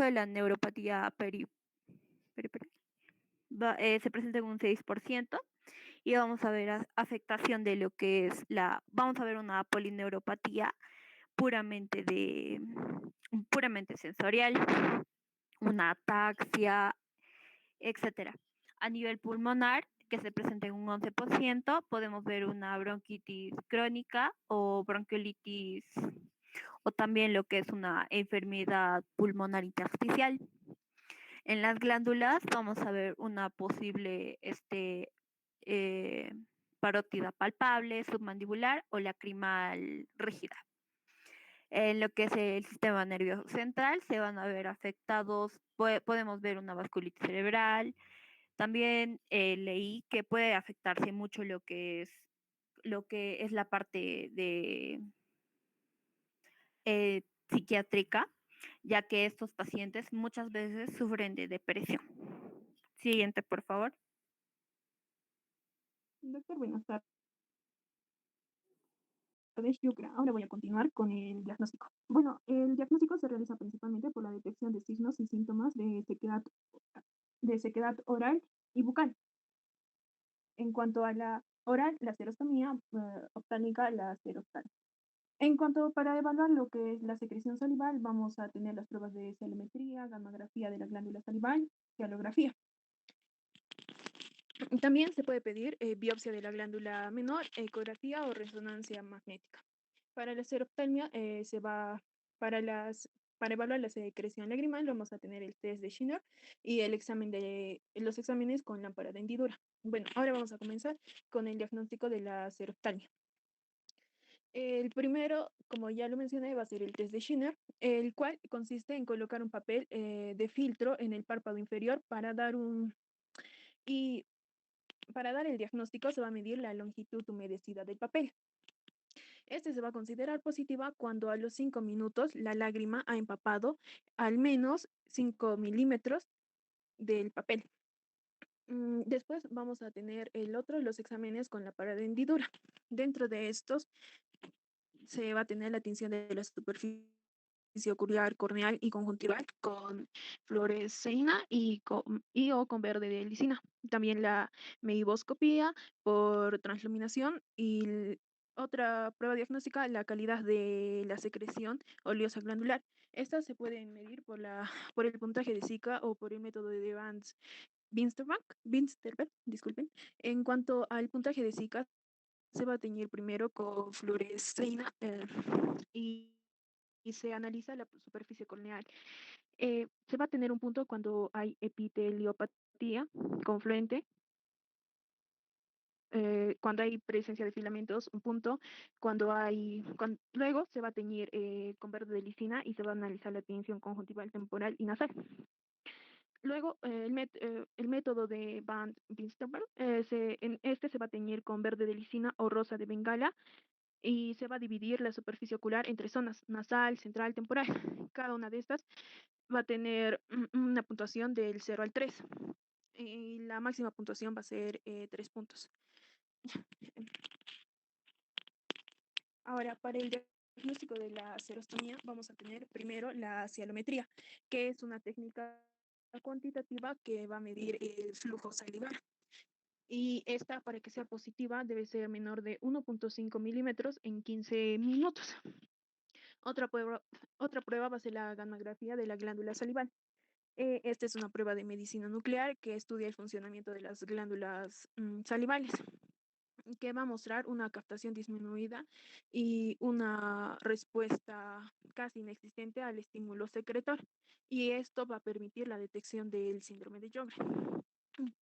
caso de la neuropatía periperi- se presenta en un 6% y vamos a ver afectación de lo que es vamos a ver una polineuropatía puramente puramente sensorial, una ataxia, etcétera. A nivel pulmonar, que se presenta en un 11%, podemos ver una bronquitis crónica o bronquiolitis o también lo que es una enfermedad pulmonar intersticial. En las glándulas vamos a ver una posible eh, parótida palpable, submandibular o lacrimal rígida. En lo que es el sistema nervioso central se van a ver afectados, podemos ver una vasculitis cerebral. También leí que puede afectarse mucho lo que es la parte de psiquiátrica, ya que estos pacientes muchas veces sufren de depresión. Siguiente, por favor. Doctor, buenas tardes. Yukra. Ahora voy a continuar con el diagnóstico. Bueno, el diagnóstico se realiza principalmente por la detección de signos y síntomas de sequedad oral y bucal. En cuanto a la oral, la serostomía, oftálmica, la serostal. En cuanto para evaluar lo que es la secreción salival, vamos a tener las pruebas de calometría, gamografía de la glándula salival, cialografía. También se puede pedir biopsia de la glándula menor, ecografía o resonancia magnética. Para la seroftalmia para para evaluar la secreción lagrimal vamos a tener el test de Schindler y los exámenes con lámpara de hendidura. Bueno, ahora vamos a comenzar con el diagnóstico de la seroftalmia. El primero, como ya lo mencioné, va a ser el test de Schindler, el cual consiste en colocar un papel de filtro en el párpado inferior y para dar el diagnóstico se va a medir la longitud humedecida del papel. Este se va a considerar positiva cuando a los 5 minutos la lágrima ha empapado al menos 5 milímetros del papel. Después vamos a tener los exámenes con la parada de hendidura. Dentro de estos se va a tener la tinción de la superficie ocular, corneal y conjuntival con fluoresceína o con verde de lisina. También la meiboscopía por transluminación y otra prueba diagnóstica, la calidad de la secreción oleosa glandular. Estas se pueden medir por el puntaje de Zika o por el método de Binsterberg, disculpen. En cuanto al puntaje de Zika, se va a teñir primero con fluoresceína y se analiza la superficie corneal. Se va a tener un punto cuando hay epiteliopatía confluente, cuando hay presencia de filamentos, un punto, luego se va a teñir con verde de lisina y se va a analizar la tinción conjuntival temporal y nasal. Luego, el método de Van Binsterberg, en este se va a teñir con verde de lisina o rosa de bengala y se va a dividir la superficie ocular entre zonas nasal, central, temporal. Cada una de estas va a tener una puntuación del 0 al 3 y la máxima puntuación va a ser 3 puntos. Ahora, para el diagnóstico de la serostomía vamos a tener primero la cialometría, que es una técnica cuantitativa que va a medir el flujo salivar. Y esta, para que sea positiva, debe ser menor de 1.5 milímetros en 15 minutos. Otra prueba, otra prueba va a ser la gamografía de la glándula salival. Esta es una prueba de medicina nuclear que estudia el funcionamiento de las glándulas salivales, que va a mostrar una captación disminuida y una respuesta casi inexistente al estímulo secretor. Y esto va a permitir la detección del síndrome de Sjögren.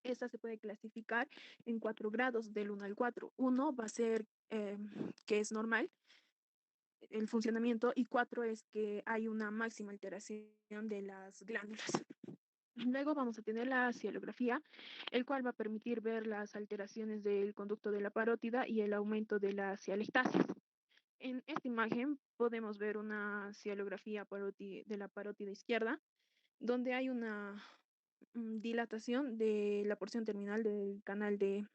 Esta se puede clasificar en 4 grados, del 1 al 4. 1 va a ser que es normal el funcionamiento y 4 es que hay una máxima alteración de las glándulas. Luego vamos a tener la cialografía, el cual va a permitir ver las alteraciones del conducto de la parótida y el aumento de la cialestasis. En esta imagen podemos ver una cialografía de la parótida izquierda, donde hay una dilatación de la porción terminal del canal de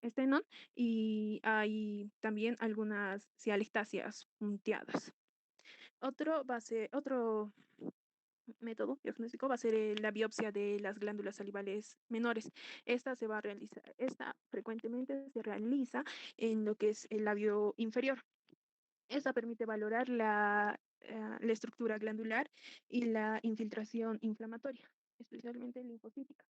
Stenón y hay también algunas cialestasias punteadas. Otro método diagnóstico va a ser la biopsia de las glándulas salivales menores. Esta frecuentemente se realiza en lo que es el labio inferior. Esta permite valorar la estructura glandular y la infiltración inflamatoria, especialmente linfocítica.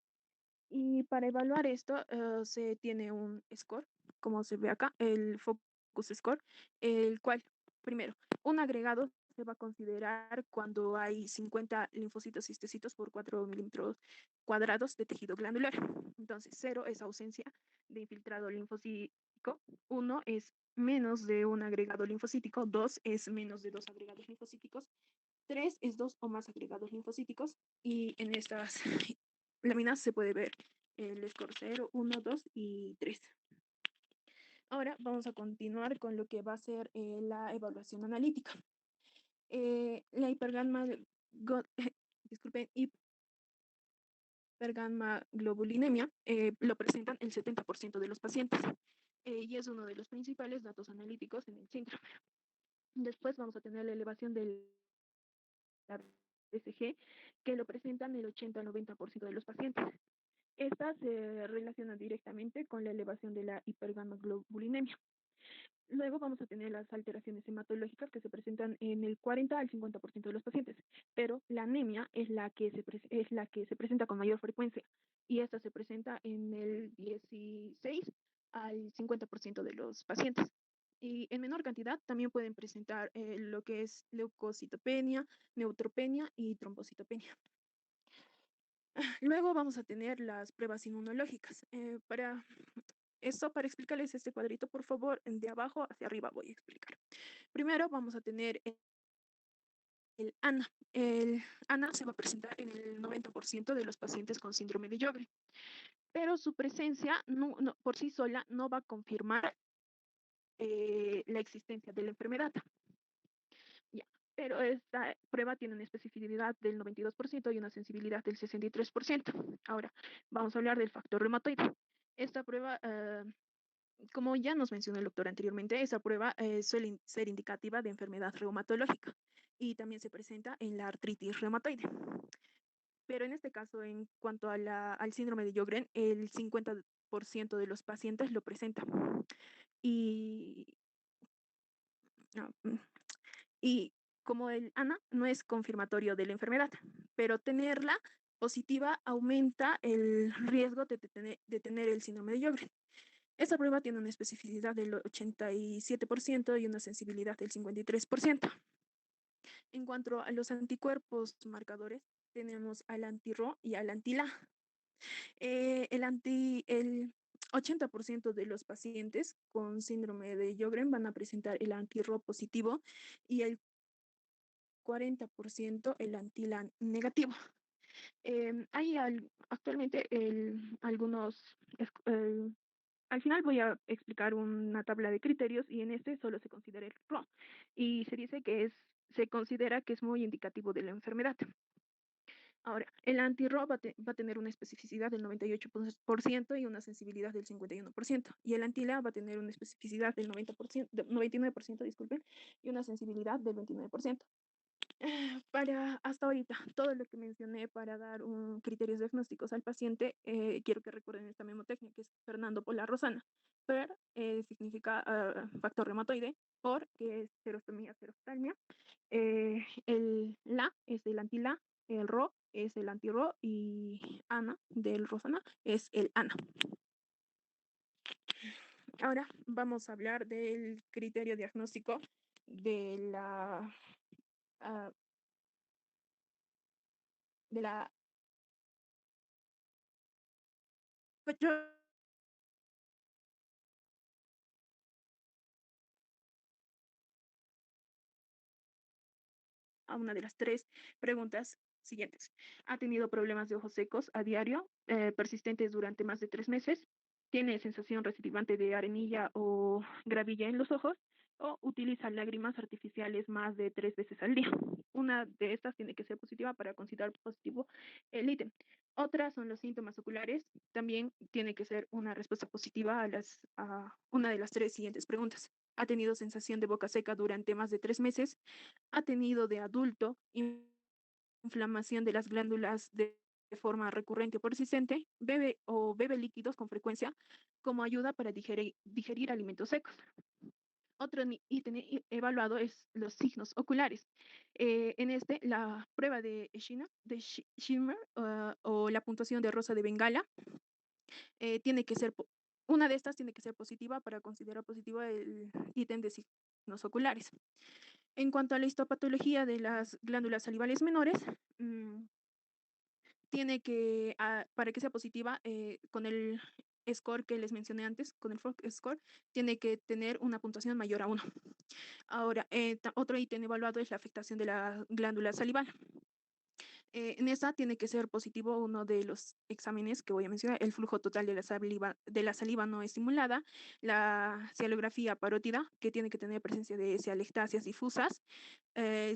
Y para evaluar esto, se tiene un score, como se ve acá, el Focus Score, el cual, primero, un agregado se va a considerar cuando hay 50 linfocitos cistecitos por 4 milímetros cuadrados de tejido glandular. Entonces, 0 es ausencia de infiltrado linfocítico, 1 es menos de un agregado linfocítico, 2 es menos de 2 agregados linfocíticos, 3 es 2 o más agregados linfocíticos, y en estas láminas se puede ver el score 0, 1, 2 y 3. Ahora vamos a continuar con lo que va a ser la evaluación analítica. La hipergamma, disculpen, hipergamma globulinemia lo presentan el 70% de los pacientes y es uno de los principales datos analíticos en el síndrome. Después vamos a tener la elevación del TSG, que lo presentan el 80 al 90% de los pacientes. Esta se relaciona directamente con la elevación de la hipergamaglobulinemia. Luego vamos a tener las alteraciones hematológicas que se presentan en el 40 al 50% de los pacientes, pero la anemia es la que se presenta con mayor frecuencia y esta se presenta en el 16 al 50% de los pacientes. Y en menor cantidad también pueden presentar lo que es leucocitopenia, neutropenia y trombocitopenia. Luego vamos a tener las pruebas inmunológicas. Para explicarles este cuadrito, por favor, de abajo hacia arriba voy a explicar. Primero vamos a tener el ANA. El ANA se va a presentar en el 90% de los pacientes con síndrome de Sjögren, pero su presencia por sí sola no va a confirmar la existencia de la enfermedad. Ya. Pero esta prueba tiene una especificidad del 92% y una sensibilidad del 63%. Ahora, vamos a hablar del factor reumatoide. Esta prueba, como ya nos mencionó el doctor anteriormente, esa prueba suele ser indicativa de enfermedad reumatológica y también se presenta en la artritis reumatoide. Pero en este caso, en cuanto a al síndrome de Sjögren, el 50% de los pacientes lo presenta. Y, no, y como el ANA no es confirmatorio de la enfermedad, pero tenerla positiva aumenta el riesgo de tener el síndrome de Sjögren. Esta prueba tiene una especificidad del 87% y una sensibilidad del 53%. En cuanto a los anticuerpos marcadores, tenemos al anti-Ro y al anti-La. El 80% de los pacientes con síndrome de Sjögren van a presentar el anti-Ro positivo y el 40% el anti-La negativo. Hay actualmente algunos al final voy a explicar una tabla de criterios y en este solo se considera el RO y se dice que se considera que es muy indicativo de la enfermedad. Ahora, el anti-RO va a tener una especificidad del 98% y una sensibilidad del 51%, y el anti-LA va a tener una especificidad del 99%, disculpen, y una sensibilidad del 29%. Para hasta ahorita, todo lo que mencioné para dar criterios diagnósticos al paciente, quiero que recuerden esta memotecnia que es Fernando Pola Rosana. Per significa factor reumatoide, por que es xerostomía, xeroftalmia. El la es del anti-la, el ro es el anti-ro y ana del Rosana es el ana. Ahora vamos a hablar del criterio diagnóstico de la de la pues yo a una de las tres preguntas siguientes. ¿Ha tenido problemas de ojos secos a diario, persistentes durante más de 3 meses? ¿Tiene sensación recidivante de arenilla o gravilla en los ojos? ¿O utiliza lágrimas artificiales más de 3 veces al día? Una de estas tiene que ser positiva para considerar positivo el ítem. Otras son los síntomas oculares. También tiene que ser una respuesta positiva a una de las tres siguientes preguntas. ¿Ha tenido sensación de boca seca durante más de 3 meses? ¿Ha tenido de adulto inflamación de las glándulas de forma recurrente o persistente, bebe líquidos con frecuencia como ayuda para digerir alimentos secos. Otro ítem evaluado es los signos oculares. En este, la prueba de Schirmer o la puntuación de Rosa de Bengala tiene que ser, una de estas tiene que ser positiva para considerar positivo el ítem de signos oculares. En cuanto a la histopatología de las glándulas salivales menores, tiene que, para que sea positiva, con el score que les mencioné antes, con el FOC score, tiene que tener una puntuación mayor a 1. Ahora, otro ítem evaluado es la afectación de la glándula salival. En esta tiene que ser positivo uno de los exámenes que voy a mencionar, el flujo total de la saliva no estimulada, la cialografía parótida, que tiene que tener presencia de cialestasias difusas,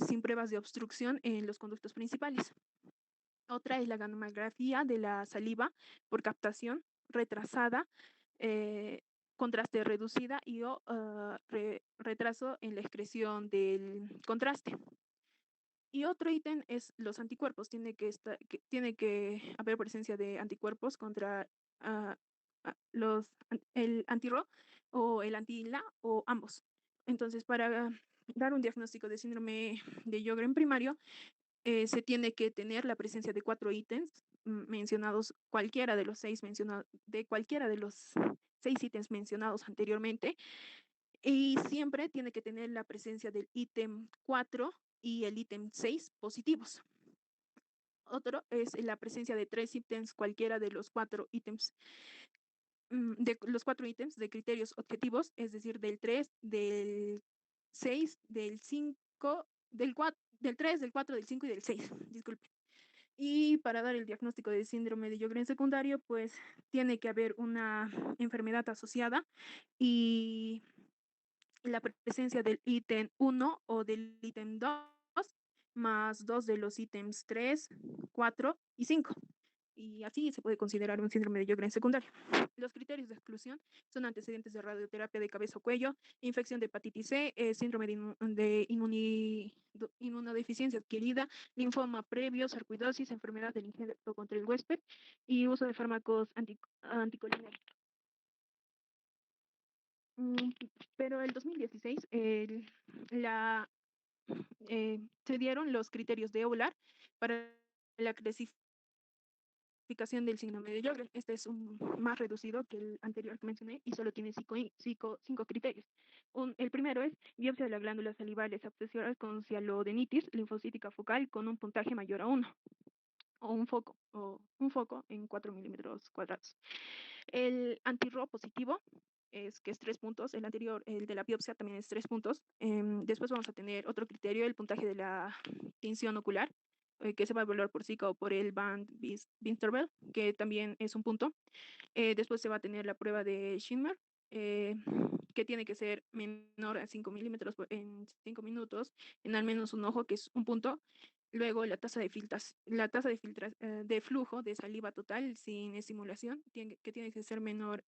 sin pruebas de obstrucción en los conductos principales. Otra es la gamografía de la saliva por captación retrasada, contraste reducida y o retraso en la excreción del contraste. Y otro ítem es los anticuerpos. Tiene que haber presencia de anticuerpos contra el anti-RO o el anti-LA o ambos. Entonces, para dar un diagnóstico de síndrome de Sjögren primario, se tiene que tener la presencia de 4 ítems mencionados, cualquiera de los 6 ítems mencionados anteriormente, y siempre tiene que tener la presencia del ítem 4 y el ítem 6 positivos. Otro es la presencia de 3 ítems, cualquiera de los 4 ítems, de criterios objetivos, es decir, del 3, del 6, del 5, del 3, del 4, del 5 y del 6, disculpe. Y para dar el diagnóstico de síndrome de Sjögren secundario, pues tiene que haber una enfermedad asociada y la presencia del ítem 1 o del ítem 2, más 2 de los ítems 3, 4 y 5. Y así se puede considerar un síndrome de Sjögren secundario. Los criterios de exclusión son antecedentes de radioterapia de cabeza o cuello, infección de hepatitis C, síndrome de inmunodeficiencia adquirida, linfoma previo, sarcoidosis, enfermedad del injerto contra el huésped y uso de fármacos anticolinérgicos. Pero el 2016 se dieron los criterios de Euler para la clasificación del síndrome de Sjögren. Este es más reducido que el anterior que mencioné y solo tiene 5 criterios. El primero es biopsia de las glándulas salivales abscesores con cialodenitis linfocítica focal con un puntaje mayor a 1 o un foco en 4 milímetros cuadrados. El anti-RO positivo que es 3 puntos. El anterior, el de la biopsia, también es 3 puntos. Después vamos a tener otro criterio, el puntaje de la tinción ocular, que se va a evaluar por SICA o por el Band Winterberg, que también es un punto. Después se va a tener la prueba de Schindler, que tiene que ser menor a 5 milímetros en 5 minutos, en al menos un ojo, que es un punto. Luego la tasa de flujo de saliva total sin estimulación, que tiene que ser menor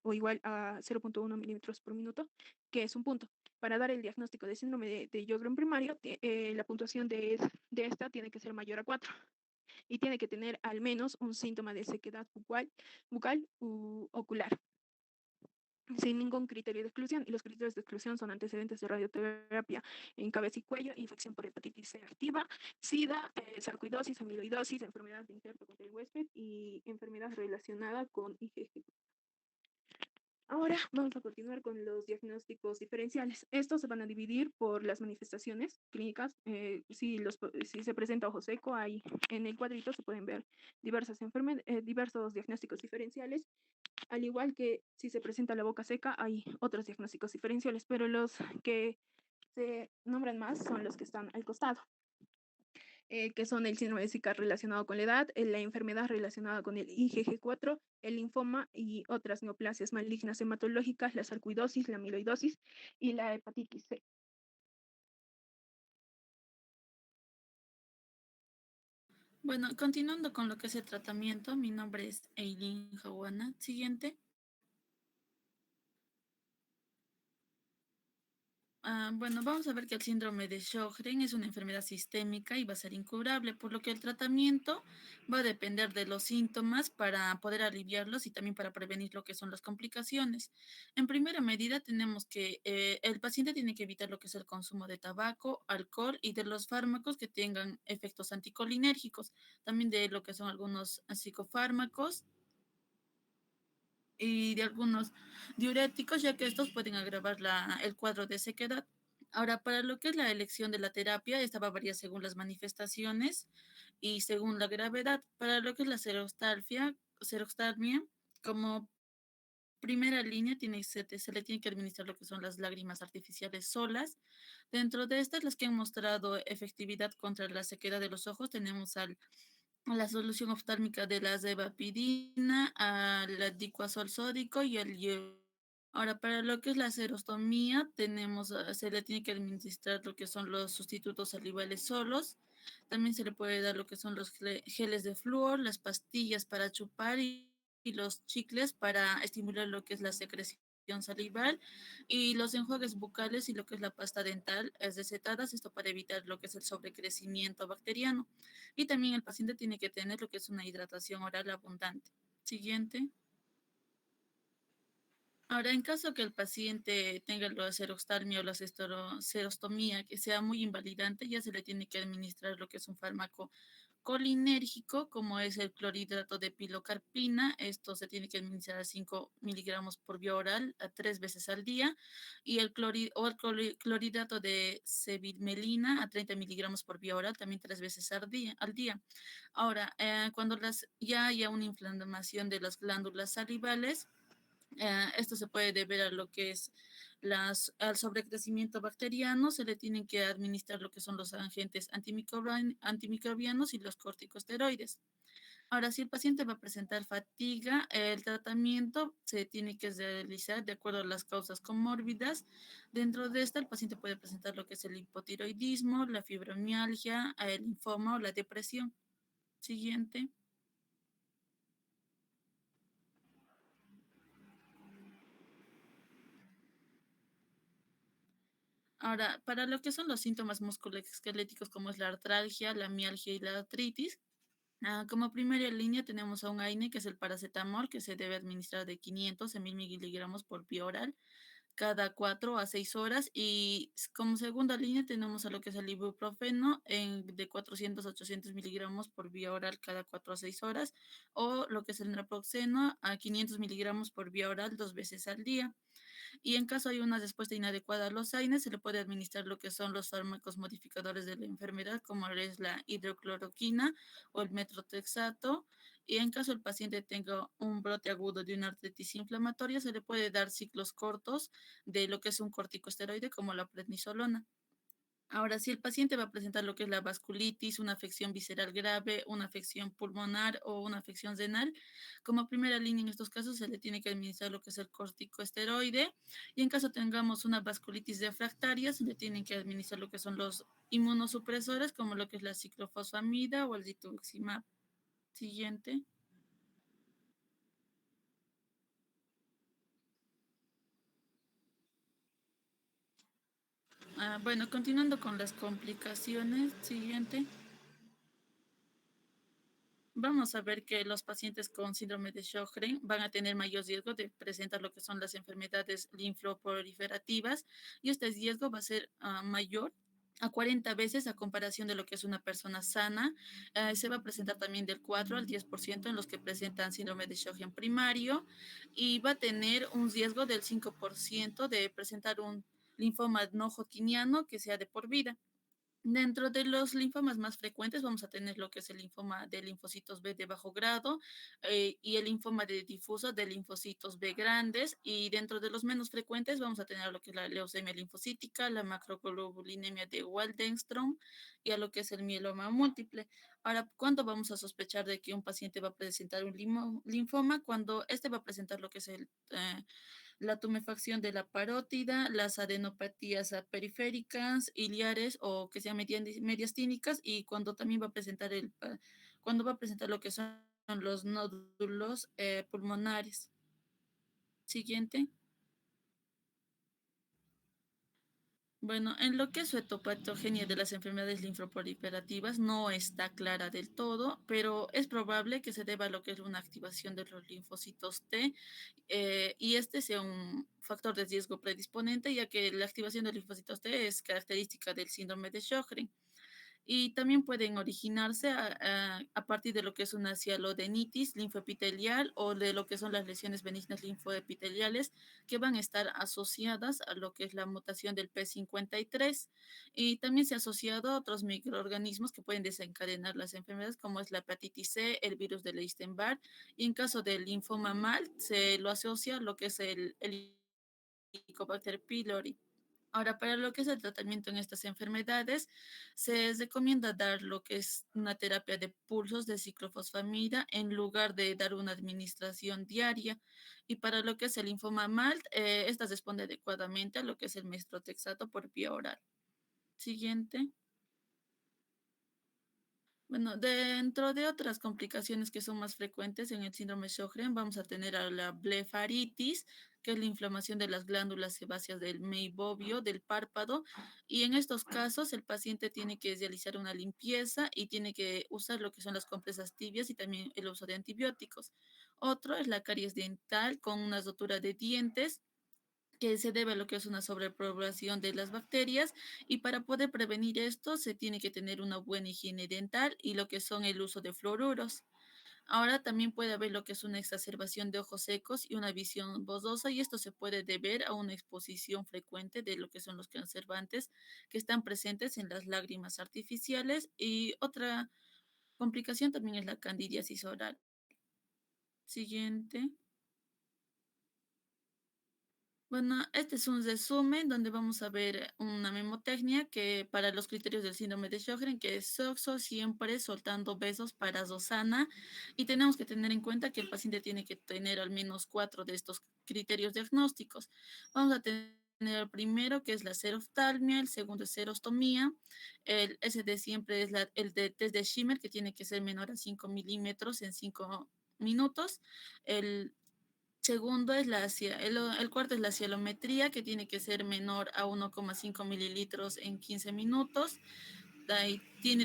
o igual a 0.1 milímetros por minuto, que es un punto. Para dar el diagnóstico de síndrome de Sjögren primario, la puntuación de esta tiene que ser mayor a 4 y tiene que tener al menos un síntoma de sequedad bucal u ocular, sin ningún criterio de exclusión. Y los criterios de exclusión son antecedentes de radioterapia en cabeza y cuello, infección por hepatitis C activa, SIDA, sarcoidosis, amiloidosis, enfermedad de injerto contra el huésped y enfermedad relacionada con IgG. Ahora vamos a continuar con los diagnósticos diferenciales. Estos se van a dividir por las manifestaciones clínicas. Si se presenta ojo seco, ahí en el cuadrito se pueden ver diversos diagnósticos diferenciales. Al igual que si se presenta la boca seca, hay otros diagnósticos diferenciales, pero los que se nombran más son los que están al costado. Que son el síndrome de Zika relacionado con la edad, la enfermedad relacionada con el IgG4, el linfoma y otras neoplasias malignas hematológicas, la sarcoidosis, la amiloidosis y la hepatitis C. Bueno, continuando con lo que es el tratamiento, mi nombre es Eileen Jawana. Siguiente. Bueno, vamos a ver que el síndrome de Sjögren es una enfermedad sistémica y va a ser incurable, por lo que el tratamiento va a depender de los síntomas para poder aliviarlos y también para prevenir lo que son las complicaciones. En primera medida, tenemos que el paciente tiene que evitar lo que es el consumo de tabaco, alcohol y de los fármacos que tengan efectos anticolinérgicos, también de lo que son algunos psicofármacos y de algunos diuréticos, ya que estos pueden agravar el cuadro de sequedad. Ahora, para lo que es la elección de la terapia, esta va a variar según las manifestaciones y según la gravedad. Para lo que es la serostalmia, como primera línea se le tiene que administrar lo que son las lágrimas artificiales solas. Dentro de estas, las que han mostrado efectividad contra la sequedad de los ojos, tenemos a la solución oftálmica de la zebapidina, al dicuazol sódico y el yodo. Ahora, para lo que es la serostomía, se le tiene que administrar lo que son los sustitutos salivales solos. También se le puede dar lo que son los geles de flúor, las pastillas para chupar y los chicles para estimular lo que es la secreción salival y los enjuagues bucales y lo que es la pasta dental es recetadas, esto para evitar lo que es el sobrecrecimiento bacteriano. Y también el paciente tiene que tener lo que es una hidratación oral abundante. Siguiente. Ahora, en caso que el paciente tenga la serostalmia o la serostomía que sea muy invalidante, ya se le tiene que administrar lo que es un fármaco colinérgico, como es el clorhidrato de pilocarpina. Esto se tiene que administrar a 5 miligramos por vía oral a 3 veces al día. Y clorhidrato de cevimelina a 30 miligramos por vía oral, también 3 veces al día. Ahora, cuando ya haya una inflamación de las glándulas salivales, esto se puede deber a lo que es al sobrecrecimiento bacteriano, se le tienen que administrar lo que son los agentes antimicrobianos y los corticosteroides. Ahora, si el paciente va a presentar fatiga, el tratamiento se tiene que realizar de acuerdo a las causas comórbidas. Dentro de esta, el paciente puede presentar lo que es el hipotiroidismo, la fibromialgia, el linfoma o la depresión. Siguiente. Ahora, para lo que son los síntomas musculoesqueléticos como es la artralgia, la mialgia y la artritis, como primera línea tenemos a un AINE, que es el paracetamol, que se debe administrar de 500 a 1000 miligramos por vía oral cada 4 a 6 horas. Y como segunda línea tenemos a lo que es el ibuprofeno de 400 a 800 miligramos por vía oral cada 4 a 6 horas, o lo que es el naproxeno a 500 miligramos por vía oral 2 veces al día. Y en caso hay una respuesta inadecuada a los AINES, se le puede administrar lo que son los fármacos modificadores de la enfermedad, como es la hidrocloroquina o el metrotexato. Y en caso el paciente tenga un brote agudo de una artritis inflamatoria, se le puede dar ciclos cortos de lo que es un corticosteroide, como la prednisolona. Ahora, si el paciente va a presentar lo que es la vasculitis, una afección visceral grave, una afección pulmonar o una afección renal, como primera línea en estos casos se le tiene que administrar lo que es el corticosteroide. Y en caso tengamos una vasculitis refractaria, se le tienen que administrar lo que son los inmunosupresores, como lo que es la ciclofosfamida o el rituximab. Siguiente. Bueno, continuando con las complicaciones. Siguiente. Vamos a ver que los pacientes con síndrome de Sjögren van a tener mayor riesgo de presentar lo que son las enfermedades linfoproliferativas, y este riesgo va a ser mayor a 40 veces a comparación de lo que es una persona sana. Se va a presentar también del 4 al 10% en los que presentan síndrome de Sjögren primario, y va a tener un riesgo del 5% de presentar un linfoma no hodgkiniano que sea de por vida. Dentro de los linfomas más frecuentes vamos a tener lo que es el linfoma de linfocitos B de bajo grado, y el linfoma de difuso de linfocitos B grandes, y dentro de los menos frecuentes vamos a tener lo que es la leucemia linfocítica, la macroglobulinemia de Waldenström y a lo que es el mieloma múltiple. Ahora, ¿cuándo vamos a sospechar de que un paciente va a presentar un linfoma? Cuando este va a presentar lo que es la tumefacción de la parótida, las adenopatías periféricas, iliares o que sean mediastínicas, y cuando también va a presentar cuando va a presentar lo que son los nódulos pulmonares. Siguiente. Bueno, en lo que es su etopatogenia de las enfermedades linfoproliferativas no está clara del todo, pero es probable que se deba a lo que es una activación de los linfocitos T y este sea un factor de riesgo predisponente, ya que la activación de linfocitos T es característica del síndrome de Sjögren. Y también pueden originarse a partir de lo que es una cialodenitis linfoepitelial o de lo que son las lesiones benignas linfoepiteliales que van a estar asociadas a lo que es la mutación del P53. Y también se ha asociado a otros microorganismos que pueden desencadenar las enfermedades, como es la hepatitis C, el virus de Epstein-Barr. Y en caso del linfoma MALT, se lo asocia a lo que es el Helicobacter pylori. Ahora, para lo que es el tratamiento en estas enfermedades, se recomienda dar lo que es una terapia de pulsos de ciclofosfamida en lugar de dar una administración diaria. Y para lo que es el linfoma MALT, esta responde adecuadamente a lo que es el mestrotexato por vía oral. Siguiente. Bueno, dentro de otras complicaciones que son más frecuentes en el síndrome Sjögren, vamos a tener a la blefaritis, que es la inflamación de las glándulas sebáceas del meibobio, del párpado, y en estos casos el paciente tiene que realizar una limpieza y tiene que usar lo que son las compresas tibias y también el uso de antibióticos. Otro es la caries dental con una rotura de dientes que se debe a lo que es una sobrepoblación de las bacterias y para poder prevenir esto se tiene que tener una buena higiene dental y lo que son el uso de fluoruros. Ahora también puede haber lo que es una exacerbación de ojos secos y una visión borrosa y esto se puede deber a una exposición frecuente de lo que son los conservantes que están presentes en las lágrimas artificiales y otra complicación también es la candidiasis oral. Siguiente. Bueno, este es un resumen donde vamos a ver una memotecnia que para los criterios del síndrome de Sjögren, que es Soxo siempre soltando besos para Rosana, y tenemos que tener en cuenta que el paciente tiene que tener al menos 4 de estos criterios diagnósticos. Vamos a tener el primero, que es la seroftalmia, el segundo es serostomía, el SD siempre es el de test de Schimmer, que tiene que ser menor a 5 milímetros en 5 minutos, el segundo es el cuarto es la cielometría, que tiene que ser menor a 1,5 mililitros en 15 minutos. Ahí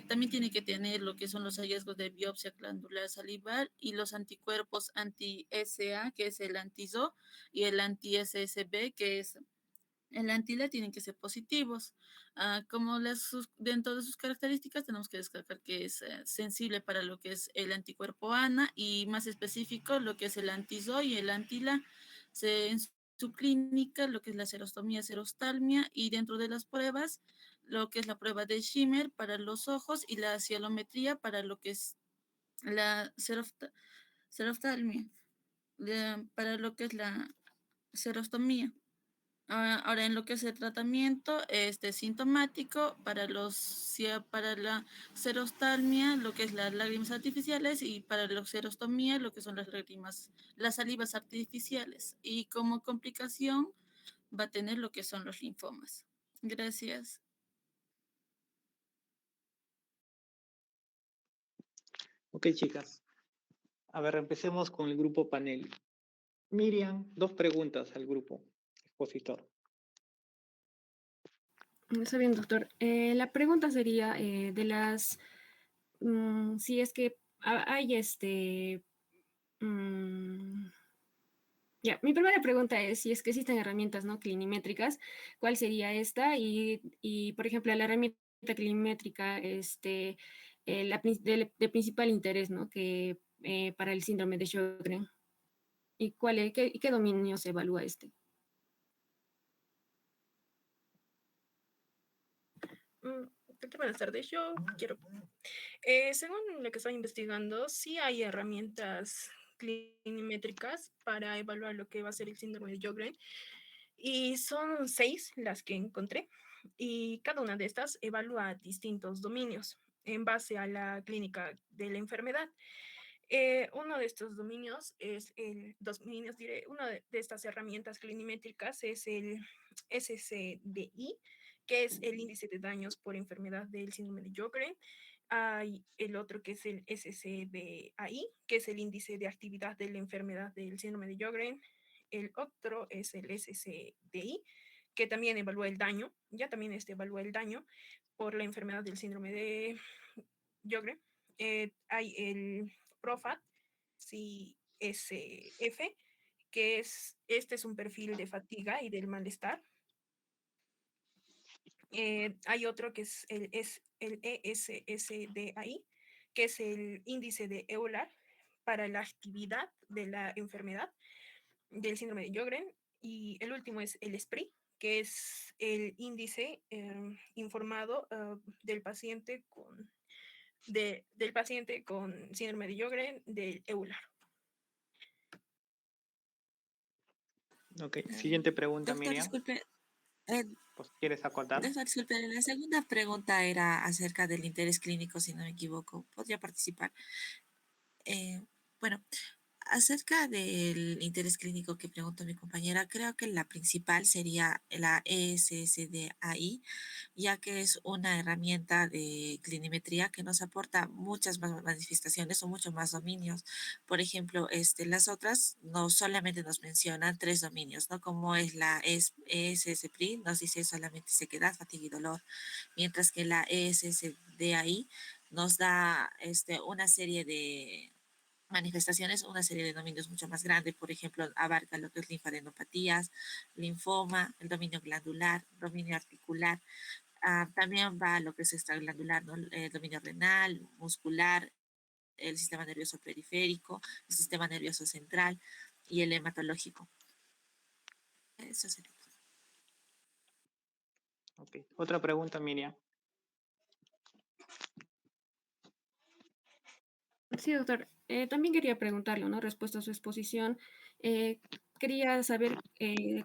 también tiene que tener lo que son los hallazgos de biopsia glandular salival y los anticuerpos anti-SA, que es el antizo, y el anti-SSB, que es el antila tienen que ser positivos. Como dentro de sus características tenemos que destacar que es sensible para lo que es el anticuerpo ANA y más específico lo que es el antizo y el antila. En su clínica lo que es la serostomía, serostalmia y dentro de las pruebas lo que es la prueba de Schimmer para los ojos y la cielometría para lo que es la seroftalmia, para lo que es la serostomía. Ahora, en lo que es el tratamiento sintomático para la serostalmia, lo que es las lágrimas artificiales, y para la serostomía, lo que son las salivas artificiales. Y como complicación va a tener lo que son los linfomas. Gracias. Ok, chicas. A ver, empecemos con el grupo panel. Miriam, 2 preguntas al grupo expositor. Está bien, doctor. La pregunta sería si es que hay ya, mi primera pregunta es si es que existen herramientas no clinimétricas, ¿cuál sería esta? Por ejemplo, la herramienta clinimétrica de principal interés, ¿no? Que para el síndrome de Sjögren. ¿Y qué dominio se evalúa este? Buenas tardes, según lo que estoy investigando, sí hay herramientas clinimétricas para evaluar lo que va a ser el síndrome de Sjögren y son 6 las que encontré y cada una de estas evalúa distintos dominios en base a la clínica de la enfermedad. Uno de estos dominios diré, una de estas herramientas clinimétricas es el SCDI, que es el índice de daños por enfermedad del síndrome de Sjögren. Hay el otro que es el SCBAI, que es el índice de actividad de la enfermedad del síndrome de Sjögren. El otro es el SCDI, que también evalúa el daño, ya también evalúa el daño por la enfermedad del síndrome de Sjögren. Hay el PROFAT, CSF, que es un perfil de fatiga y del malestar. Hay otro que es el ESSDAI, que es el índice de Euler para la actividad de la enfermedad del síndrome de Sjögren. Y el último es el SPRI, que es el índice informado del paciente del paciente con síndrome de Sjögren del Euler. Ok, siguiente pregunta, Doctor, Miriam. disculpe. eh, Pues, ¿quieres acotar? Doctor, disculpe, la segunda pregunta era acerca del interés clínico, si no me equivoco. ¿Podría participar? Bueno, acerca del interés clínico que preguntó mi compañera, creo que la principal sería la ESSDAI, ya que es una herramienta de clinimetría que nos aporta muchas más manifestaciones o muchos más dominios. Por ejemplo, las otras no solamente nos mencionan 3 dominios, ¿no? Como es la ESSPRI, nos dice solamente sequedad, fatiga y dolor, mientras que la ESSDAI nos da una serie de manifestaciones, una serie de dominios mucho más grandes. Por ejemplo, abarca lo que es linfadenopatías, linfoma, el dominio glandular, dominio articular. También va a lo que es extraglandular, ¿no? El dominio renal, muscular, el sistema nervioso periférico, el sistema nervioso central y el hematológico. Eso sería. Ok, otra pregunta, Miriam. Sí, doctor. También quería preguntarle, ¿no? Respecto a su exposición, quería saber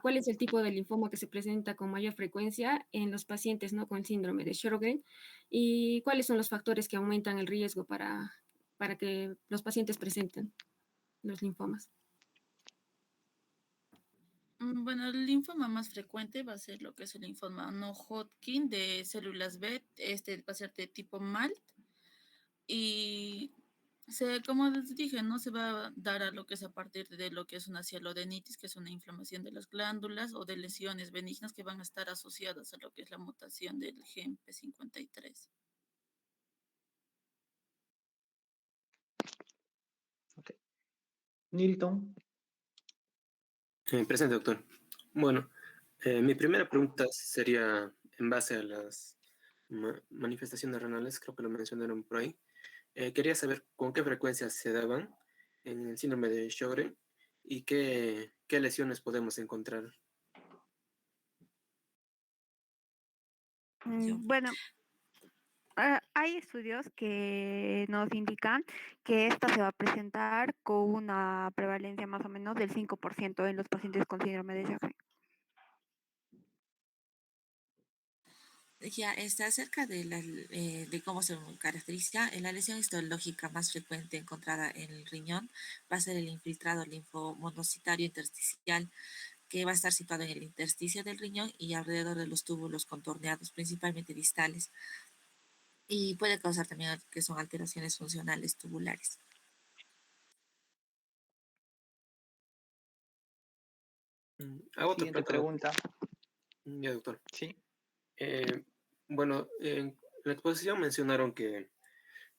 cuál es el tipo de linfoma que se presenta con mayor frecuencia en los pacientes, ¿no? Con el síndrome de Sjögren y cuáles son los factores que aumentan el riesgo para que los pacientes presenten los linfomas. Bueno, el linfoma más frecuente va a ser lo que es el linfoma no Hodgkin de células B, va a ser de tipo MALT, y como les dije, no se va a dar a lo que es a partir de lo que es una cialodenitis, que es una inflamación de las glándulas, o de lesiones benignas que van a estar asociadas a lo que es la mutación del gen P53. Ok. Nilton. Presente, doctor. Bueno, mi primera pregunta sería en base a las manifestaciones renales, creo que lo mencionaron por ahí. Quería saber con qué frecuencia se daban en el síndrome de Sjögren y qué lesiones podemos encontrar. Bueno, hay estudios que nos indican que esta se va a presentar con una prevalencia más o menos del 5% en los pacientes con síndrome de Sjögren. Ya está acerca de cómo se caracteriza. La lesión histológica más frecuente encontrada en el riñón va a ser el infiltrado linfomonocitario intersticial, que va a estar situado en el intersticio del riñón y alrededor de los túbulos contorneados, principalmente distales, y puede causar también que son alteraciones funcionales tubulares. Hago otra Siguiente pregunta. pregunta. Ya, doctor. Sí. Bueno, en la exposición mencionaron que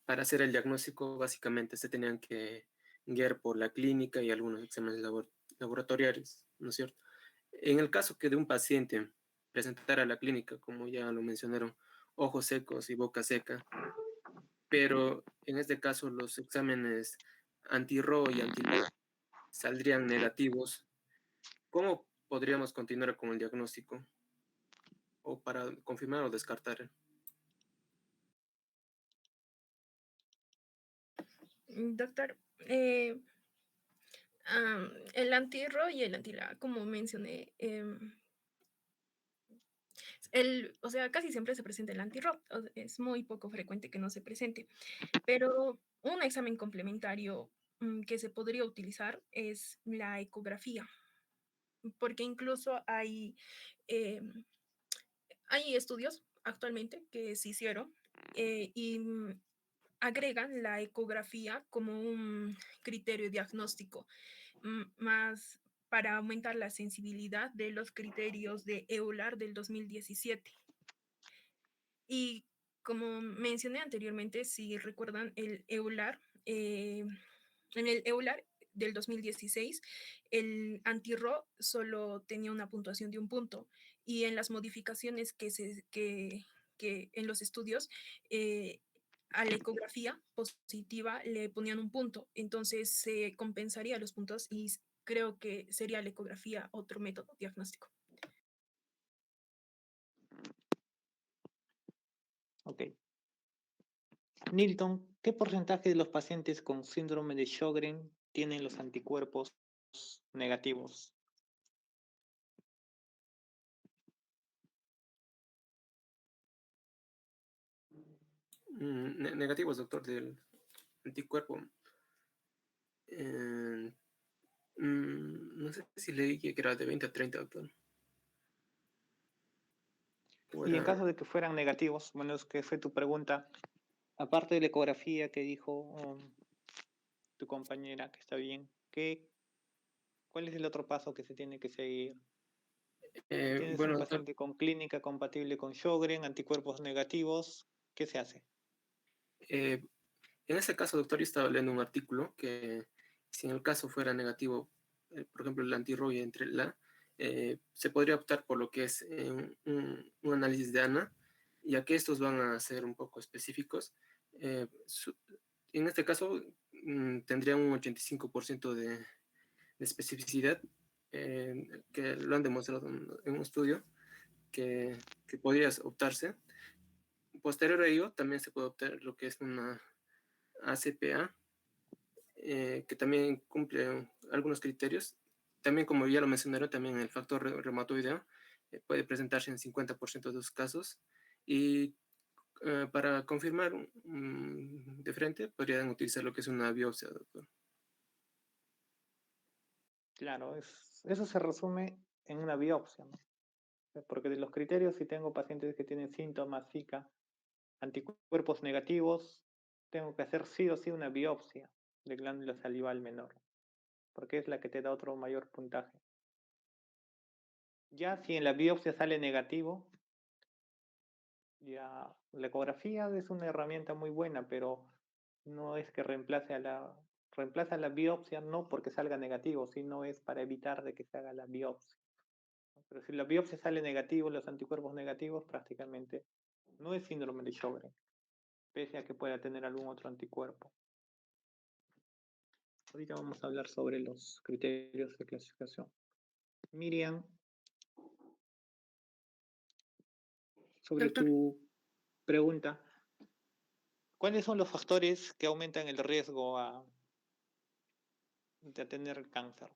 para hacer el diagnóstico básicamente se tenían que guiar por la clínica y algunos exámenes laboratoriales, ¿no es cierto? En el caso que de un paciente presentara a la clínica, como ya lo mencionaron, ojos secos y boca seca, pero en este caso los exámenes anti-RO y anti-LAG saldrían negativos, ¿cómo podríamos continuar con el diagnóstico? O para confirmar o descartar. Doctor, el anti-RO y el anti-LA, como mencioné, o sea, casi siempre se presenta el anti-RO, es muy poco frecuente que no se presente, pero un examen complementario que se podría utilizar es la ecografía, porque incluso hay estudios actualmente que se hicieron y agregan la ecografía como un criterio diagnóstico más para aumentar la sensibilidad de los criterios de EULAR del 2017. Y como mencioné anteriormente, si recuerdan el EULAR, en el EULAR del 2016, el anti-RO solo tenía una puntuación de 1 punto, y en las modificaciones que en los estudios, a la ecografía positiva le ponían 1 punto, entonces se compensaría los puntos y creo que sería la ecografía otro método diagnóstico. Ok. Nilton, ¿qué porcentaje de los pacientes con síndrome de Sjögren tienen los anticuerpos negativos? Negativos, doctor, del anticuerpo. No sé si leí que era de 20 a 30, doctor. Y en caso de que fueran negativos, bueno, es que fue tu pregunta, aparte de la ecografía que dijo tu compañera, que está bien, ¿cuál es el otro paso que se tiene que seguir? Tienes Bueno, un doctor, paciente con clínica compatible con Sjögren, anticuerpos negativos, ¿qué se hace? en ese caso, doctor, yo estaba leyendo un artículo que si en el caso fuera negativo, por ejemplo, el anti-ROY entre se podría optar por lo que es un análisis de ANA, ya que estos van a ser un poco específicos. En este caso, tendría un 85% de especificidad, que lo han demostrado en un estudio que podría optarse. Posterior a ello, también se puede optar lo que es una ACPA, que también cumple algunos criterios. También, como ya lo mencionaron, también el factor reumatoideo puede presentarse en 50% de los casos. Y para confirmar de frente, podrían utilizar lo que es una biopsia, doctor. Claro, eso se resume en una biopsia, ¿no? Porque de los criterios, si tengo pacientes que tienen síntomas Zika, anticuerpos negativos, tengo que hacer sí o sí una biopsia de glándula salival menor, porque es la que te da otro mayor puntaje. Ya si en la biopsia sale negativo, ya la ecografía es una herramienta muy buena, pero no es que reemplace la biopsia, no porque salga negativo, sino es para evitar de que se haga la biopsia. Pero si la biopsia sale negativo, los anticuerpos negativos, prácticamente no es síndrome de Sjögren, pese a que pueda tener algún otro anticuerpo. Ahorita vamos a hablar sobre los criterios de clasificación. Miriam, sobre Doctor. tu pregunta, ¿cuáles son los factores que aumentan el riesgo de tener cáncer? A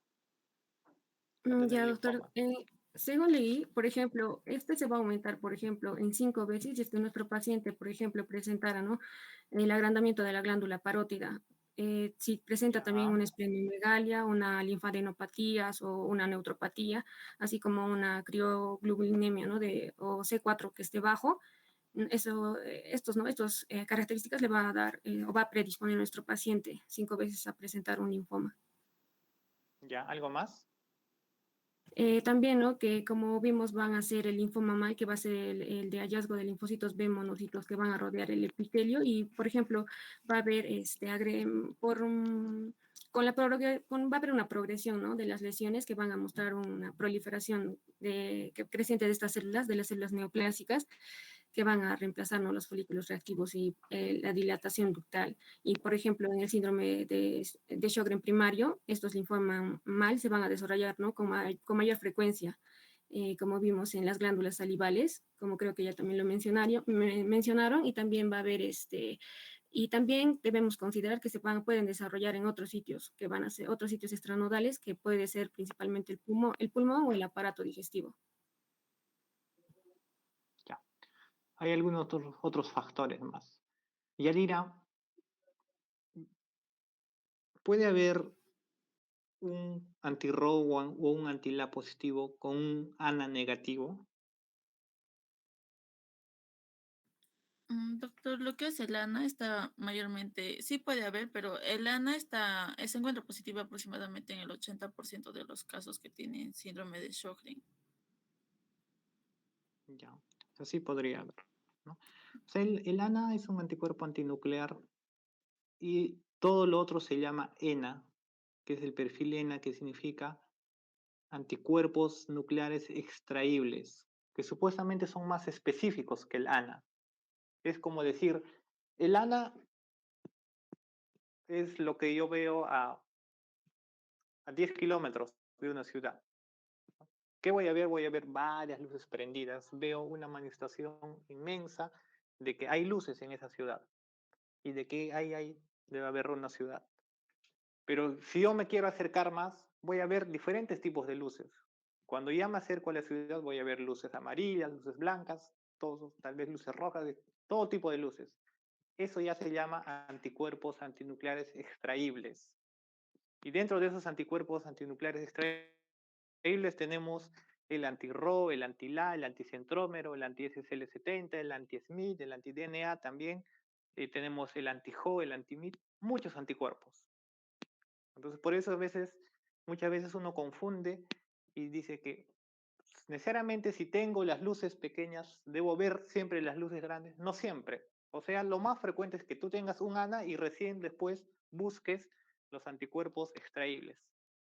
tener Ya, doctor. linfoma. Según leí, por ejemplo, este se va a aumentar, por ejemplo, en 5 veces si es que nuestro paciente, por ejemplo, presentara, ¿no?, el agrandamiento de la glándula parótida. Si presenta también una esplenomegalia, una linfadenopatías o una neutropatía, así como una crioglobulinemia, ¿no?, o C4 que esté bajo, estos características le va a dar o va a predisponer a nuestro paciente 5 veces a presentar un linfoma. ¿Ya? ¿Algo más? También, ¿no?, que como vimos van a ser el linfoma MAI, que va a ser el de hallazgo de linfocitos B monocitos que van a rodear el epitelio, y por ejemplo va a haber va a haber una progresión, ¿no?, de las lesiones que van a mostrar una proliferación creciente de estas células, de las células neoplásicas, que van a reemplazar, ¿no?, los folículos reactivos y la dilatación ductal. Y, por ejemplo, en el síndrome de Sjögren primario, estos linfomas MAL se van a desarrollar, ¿no?, con mayor frecuencia, como vimos en las glándulas salivales, como creo que ya también lo mencionaron, y también va a haber y también debemos considerar que pueden desarrollar en otros sitios, que van a ser otros sitios extranodales, que puede ser principalmente el pulmón o el aparato digestivo. Ya. Hay algunos otros factores más. Yadira, ¿puede haber un anti-RO o un anti-LA positivo con un ANA negativo? Doctor, lo que es el ANA está mayormente, sí puede haber, pero el ANA se encuentra positivo aproximadamente en el 80% de los casos que tienen síndrome de Sjögren. Ya, así podría haber, ¿no? O sea, el ANA es un anticuerpo antinuclear y todo lo otro se llama ENA, que es el perfil ENA, que significa anticuerpos nucleares extraíbles, que supuestamente son más específicos que el ANA. Es como decir, el ANA es lo que yo veo a 10 kilómetros de una ciudad. ¿Qué voy a ver? Voy a ver varias luces prendidas. Veo una manifestación inmensa de que hay luces en esa ciudad y de que debe haber una ciudad. Pero si yo me quiero acercar más, voy a ver diferentes tipos de luces. Cuando ya me acerco a la ciudad, voy a ver luces amarillas, luces blancas, todos, tal vez luces rojas, todo tipo de luces. Eso ya se llama anticuerpos antinucleares extraíbles. Y dentro de esos anticuerpos antinucleares extraíbles tenemos el anti-Ro, el anti-La, el anticentrómero, el anti-SSL70, el anti-SMIT, el anti-DNA también. Tenemos el anti-Jo, el anti-MIT, muchos anticuerpos. Entonces, por eso muchas veces uno confunde y dice que necesariamente si tengo las luces pequeñas, debo ver siempre las luces grandes. No siempre. O sea, lo más frecuente es que tú tengas un ANA y recién después busques los anticuerpos extraíbles.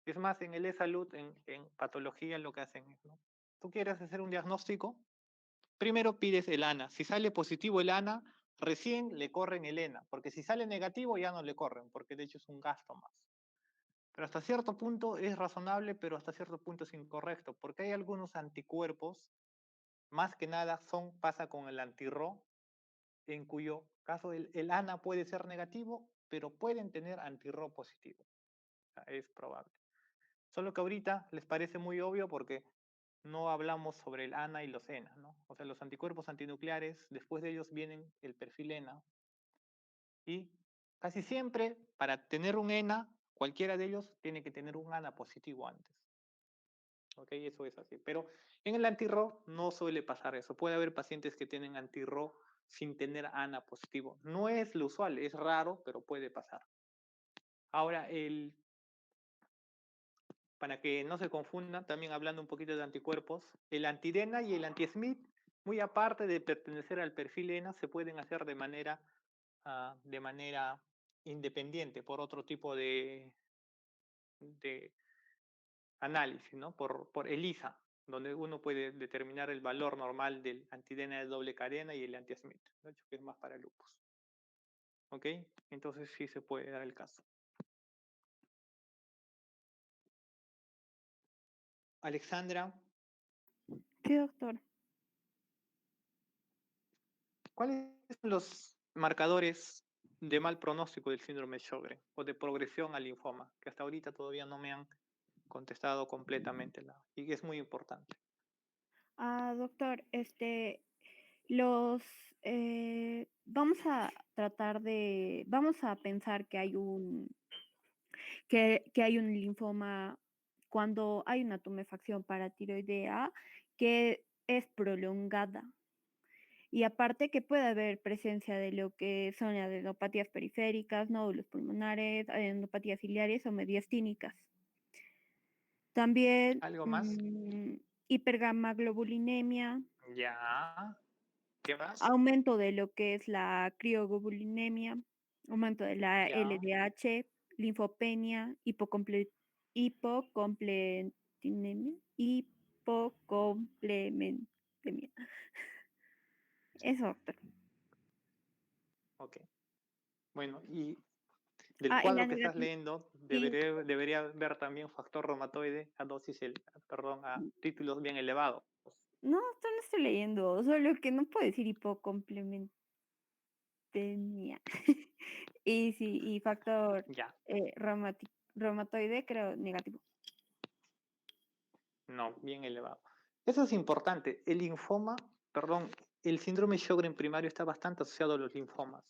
Es más, en el e-salud, en patología, lo que hacen es, ¿no? Tú quieres hacer un diagnóstico, primero pides el ANA. Si sale positivo el ANA, recién le corren el ENA, porque si sale negativo ya no le corren, porque de hecho es un gasto más. Pero hasta cierto punto es razonable, pero hasta cierto punto es incorrecto, porque hay algunos anticuerpos, más que nada pasa con el anti-Ro, en cuyo caso el ANA puede ser negativo, pero pueden tener anti-Ro positivo. O sea, es probable. Solo que ahorita les parece muy obvio porque no hablamos sobre el ANA y los ENA, ¿no? O sea, los anticuerpos antinucleares, después de ellos vienen el perfil ENA, y casi siempre, para tener un ENA, cualquiera de ellos tiene que tener un ANA positivo antes. ¿Ok? Eso es así. Pero en el anti-Ro no suele pasar eso. Puede haber pacientes que tienen anti-Ro sin tener ANA positivo. No es lo usual, es raro, pero puede pasar. Ahora, para que no se confundan, también hablando un poquito de anticuerpos, el anti-DENA y el anti-SMIT, muy aparte de pertenecer al perfil ENA, se pueden hacer de manera independiente por otro tipo de análisis, ¿no? Por ELISA, donde uno puede determinar el valor normal del antidena de doble cadena y el anti-Smith, ¿no? Que es más para lupus. ¿Ok? Entonces sí se puede dar el caso. Alexandra, Sí, doctor. ¿cuáles son los marcadores de mal pronóstico del síndrome de Sjögren o de progresión al linfoma? Que hasta ahorita todavía no me han contestado completamente y es muy importante. Doctor, los vamos a pensar que hay un linfoma cuando hay una tumefacción paratiroidea que es prolongada. Y aparte que puede haber presencia de lo que son las adenopatías periféricas, nódulos pulmonares, adenopatías ciliares o mediastínicas. También ¿Algo más? hipergamaglobulinemia, Ya. ¿Qué más? aumento de lo que es la crioglobulinemia, aumento de la Ya. LDH, linfopenia, hipocomplementemia, hipocomplementemia. Eso, doctor. Ok. Bueno, y del En la cuadro que estás negativa, leyendo, sí. debería ver también factor reumatoide a títulos bien elevados. No, esto no estoy leyendo, solo que no puedo decir hipocomplementemia. Y sí, y factor Ya, reumatoide, creo, negativo. no, bien elevado. Eso es importante. El síndrome Sjögren primario está bastante asociado a los linfomas,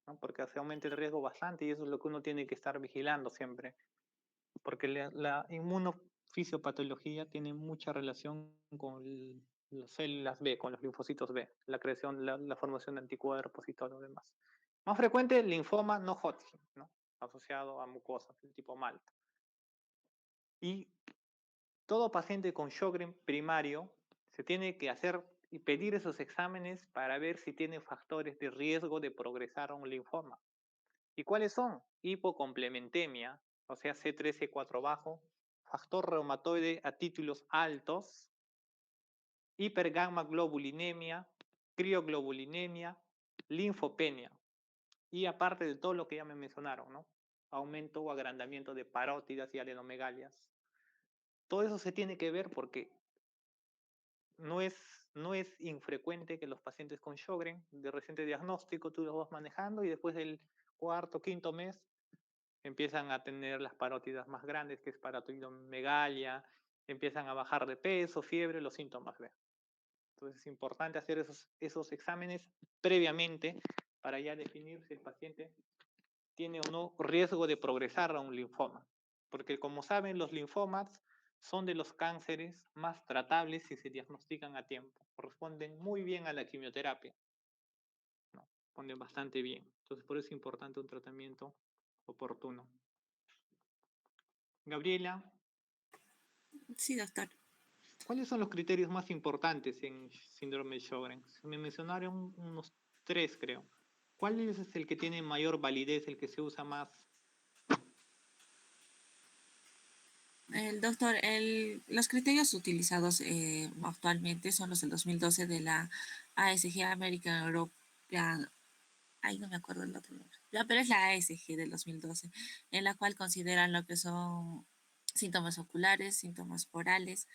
¿no? Porque se aumenta el riesgo bastante y eso es lo que uno tiene que estar vigilando siempre. Porque la inmunofisiopatología tiene mucha relación con las células B, con los linfocitos B, la creación, la formación de anticuerpos y todo lo demás. Más frecuente, linfoma no Hodgkin, ¿no? Asociado a mucosas del tipo Malta. Y todo paciente con Sjögren primario se tiene que hacer y pedir esos exámenes para ver si tiene factores de riesgo de progresar a un linfoma. ¿Y cuáles son? Hipocomplementemia, o sea, C3, C4 bajo, factor reumatoide a títulos altos, hipergamma-globulinemia, crioglobulinemia, linfopenia. Y aparte de todo lo que ya me mencionaron, ¿no? Aumento o agrandamiento de parótidas y adenomegalias. Todo eso se tiene que ver porque no es infrecuente que los pacientes con Sjögren, de reciente diagnóstico, tú los vas manejando y después del cuarto, quinto mes empiezan a tener las parótidas más grandes, que es paratoidomegalia, empiezan a bajar de peso, fiebre, los síntomas ven. Entonces es importante hacer esos exámenes previamente para ya definir si el paciente tiene o no riesgo de progresar a un linfoma. Porque como saben, los linfomas son de los cánceres más tratables si se diagnostican a tiempo. Corresponden muy bien a la quimioterapia. ¿No? Responden bastante bien. Entonces por eso es importante un tratamiento oportuno. Gabriela, Sí, doctor. ¿cuáles son los criterios más importantes en síndrome de Sjögren? Me mencionaron unos 3, creo. ¿Cuál es el que tiene mayor validez, el que se usa más? El doctor, los criterios utilizados actualmente son los del 2012 de la ASG, American European, ay, no me acuerdo el otro nombre, ya, pero es la ASG del 2012, en la cual consideran lo que son síntomas oculares, síntomas orales,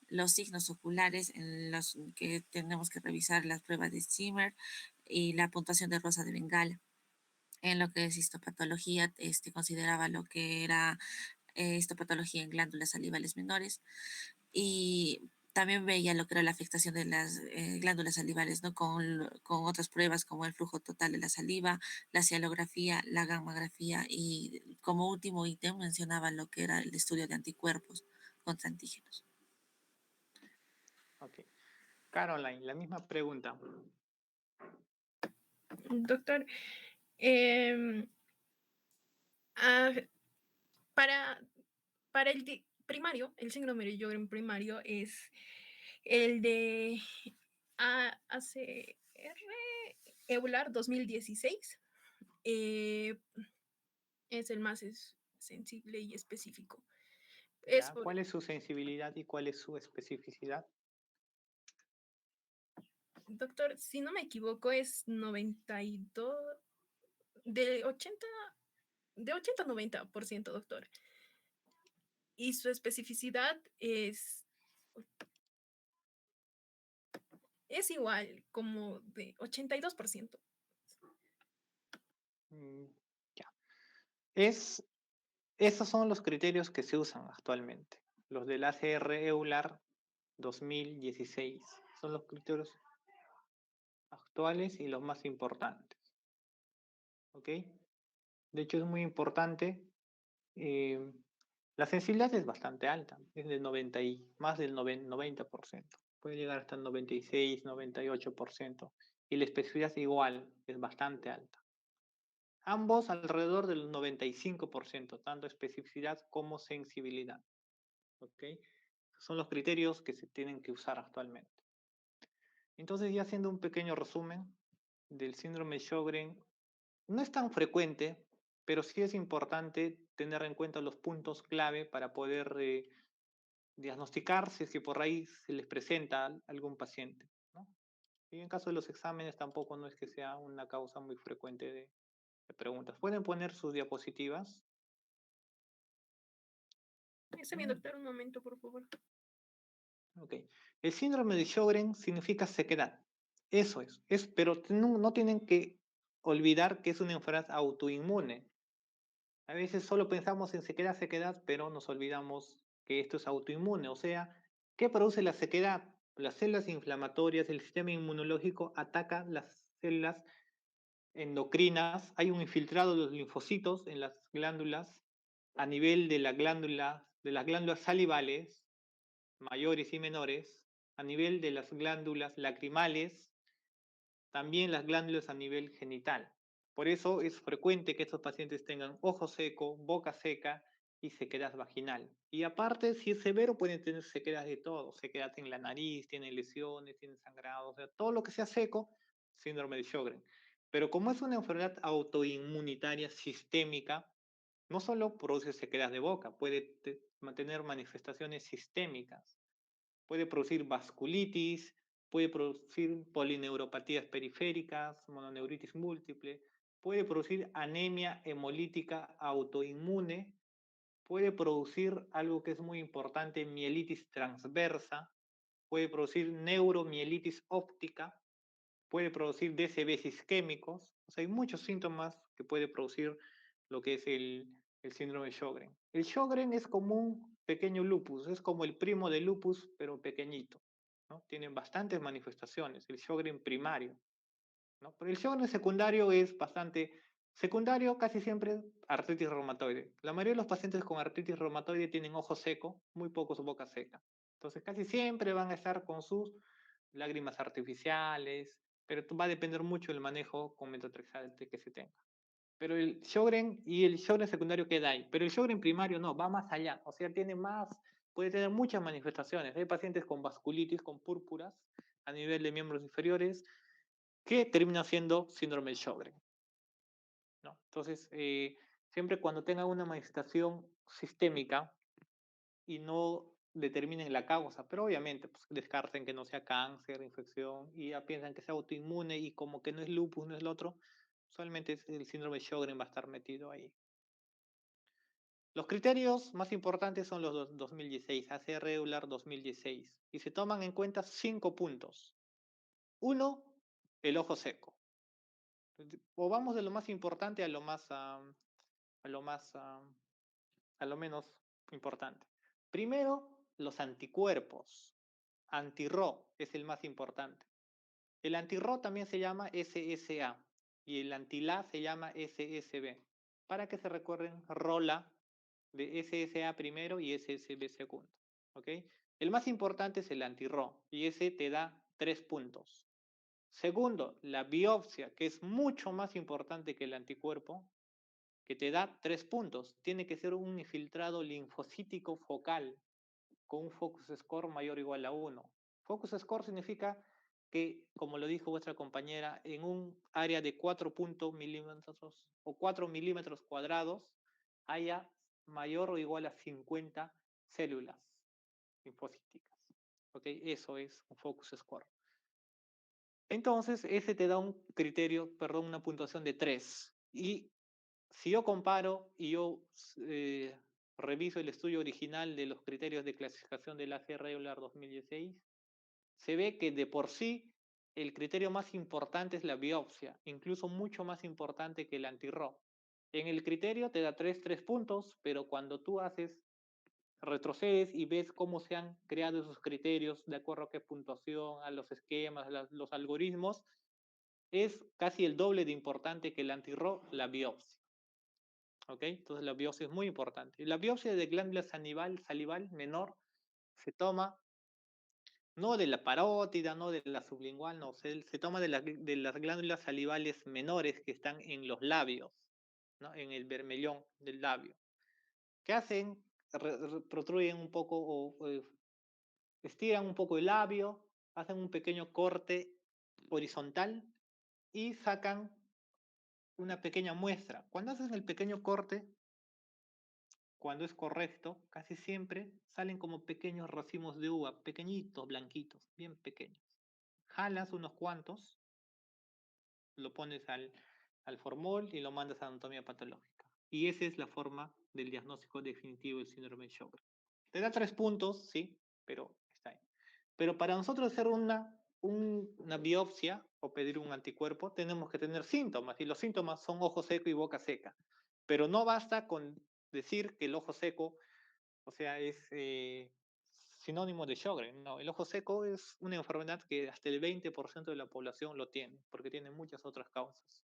los signos oculares en los que tenemos que revisar las pruebas de Zimmer y la puntuación de Rosa de Bengala. En lo que es histopatología, consideraba lo que era histopatología en glándulas salivales menores y también veía lo que era la afectación de las glándulas salivales, ¿no? Con otras pruebas como el flujo total de la saliva, la cialografía, la gammagrafía y como último ítem mencionaba lo que era el estudio de anticuerpos contra antígenos. Ok. Caroline, la misma pregunta. Doctor, em, ah, para, para el primario, el síndrome de Sjögren primario es el de ACR EULAR 2016. Es el más sensible y específico. Es por, ¿Cuál es su sensibilidad y cuál es su especificidad? doctor, si no me equivoco, es 92, de 80 a 90%, doctor. Y su especificidad es igual, como de 82%. Ya. Esos son los criterios que se usan actualmente. Los del ACR EULAR 2016. Son los criterios actuales y los más importantes. ¿Ok? De hecho, es muy importante. La sensibilidad es bastante alta, es del 90 y más del 90%. Puede llegar hasta el 96, 98%. Y la especificidad es igual, es bastante alta. Ambos alrededor del 95%, tanto especificidad como sensibilidad. ¿Ok? Son los criterios que se tienen que usar actualmente. Entonces, ya haciendo un pequeño resumen del síndrome de Sjögren, no es tan frecuente, pero sí es importante tener en cuenta los puntos clave para poder diagnosticar si es que por ahí se les presenta a algún paciente, ¿no? Y en caso de los exámenes tampoco no es que sea una causa muy frecuente de preguntas. ¿Pueden poner sus diapositivas? Está bien, doctor, un momento, por favor. Ok. El síndrome de Sjögren significa sequedad. Eso es, pero no tienen que olvidar que es una enfermedad autoinmune. A veces solo pensamos en sequedad, pero nos olvidamos que esto es autoinmune. O sea, ¿qué produce la sequedad? Las células inflamatorias, el sistema inmunológico ataca las células endocrinas. Hay un infiltrado de los linfocitos en las glándulas a nivel de las glándulas salivales, mayores y menores, a nivel de las glándulas lacrimales, también las glándulas a nivel genital. Por eso es frecuente que estos pacientes tengan ojo seco, boca seca y sequedad vaginal. Y aparte, si es severo, pueden tener sequedad de todo, sequedad en la nariz, tienen lesiones, tienen sangrado, o sea, todo lo que sea seco, síndrome de Sjögren. Pero como es una enfermedad autoinmunitaria sistémica, no solo produce sequedad de boca, puede mantener manifestaciones sistémicas, puede producir vasculitis, puede producir polineuropatías periféricas, mononeuritis múltiple, puede producir anemia hemolítica autoinmune, puede producir algo que es muy importante, mielitis transversa, puede producir neuromielitis óptica, puede producir DCBs isquémicos, o sea, hay muchos síntomas que puede producir lo que es el síndrome de Sjögren. El Sjögren es como un pequeño lupus, es como el primo del lupus, pero pequeñito, ¿no? Tienen bastantes manifestaciones, el Sjögren primario, ¿no? Pero el Sjögren secundario es bastante secundario, casi siempre artritis reumatoide. La mayoría de los pacientes con artritis reumatoide tienen ojo seco, muy pocos boca seca. Entonces casi siempre van a estar con sus lágrimas artificiales, pero va a depender mucho del manejo con metotrexate que se tenga. Pero el Sjögren y el Sjögren secundario queda ahí, pero el Sjögren primario no, va más allá, o sea, tiene más, puede tener muchas manifestaciones. Hay pacientes con vasculitis, con púrpuras a nivel de miembros inferiores, que termina siendo síndrome de Sjögren, ¿no? Entonces, siempre cuando tenga una manifestación sistémica y no determinen la causa, pero obviamente pues, descarten que no sea cáncer, infección, y ya piensan que sea autoinmune y como que no es lupus, no es lo otro, solamente el síndrome de Sjögren va a estar metido ahí. Los criterios más importantes son los 2016, ACR regular 2016, y se toman en cuenta 5 puntos. 1, el ojo seco. O vamos de lo más importante a lo más, a lo más, a lo menos importante. Primero, los anticuerpos. Anti-RO es el más importante. El anti-RO también se llama SSA y el anti-LA se llama SSB. Para que se recuerden, ROLA de SSA primero y SSB segundo. ¿Ok? El más importante es el anti-RO y ese te da 3 puntos. Segundo, la biopsia, que es mucho más importante que el anticuerpo, que te da 3 puntos. Tiene que ser un infiltrado linfocítico focal con un focus score mayor o igual a 1. Focus score significa que, como lo dijo vuestra compañera, en un área de 4 milímetros o 4 milímetros cuadrados haya mayor o igual a 50 células linfocíticas. ¿Ok? Eso es un focus score. Entonces, ese te da un criterio, perdón, una puntuación de 3. Y si yo comparo y yo reviso el estudio original de los criterios de clasificación del ACR regular 2016, se ve que de por sí el criterio más importante es la biopsia, incluso mucho más importante que el anti-RO. En el criterio te da 3 puntos, pero cuando tú retrocedes y ves cómo se han creado esos criterios de acuerdo a qué puntuación, a los esquemas, los algoritmos, es casi el doble de importante que el anti-RO, la biopsia. ¿Ok? Entonces la biopsia es muy importante. La biopsia de glándula salival menor se toma no de la parótida, no de la sublingual, no, se toma de las glándulas salivales menores que están en los labios, ¿no? En el bermellón del labio. ¿Qué hacen? Protruyen un poco o estiran un poco el labio, hacen un pequeño corte horizontal y sacan una pequeña muestra. Cuando haces el pequeño corte, cuando es correcto, casi siempre salen como pequeños racimos de uva, pequeñitos, blanquitos, bien pequeños. Jalas unos cuantos, lo pones al formol y lo mandas a anatomía patológica. Y esa es la forma del diagnóstico definitivo del síndrome de Sjögren. Te da 3 puntos, sí, pero está ahí. Pero para nosotros hacer una biopsia o pedir un anticuerpo, tenemos que tener síntomas, y los síntomas son ojo seco y boca seca. Pero no basta con decir que el ojo seco, o sea, es sinónimo de Sjögren. No, el ojo seco es una enfermedad que hasta el 20% de la población lo tiene, porque tiene muchas otras causas.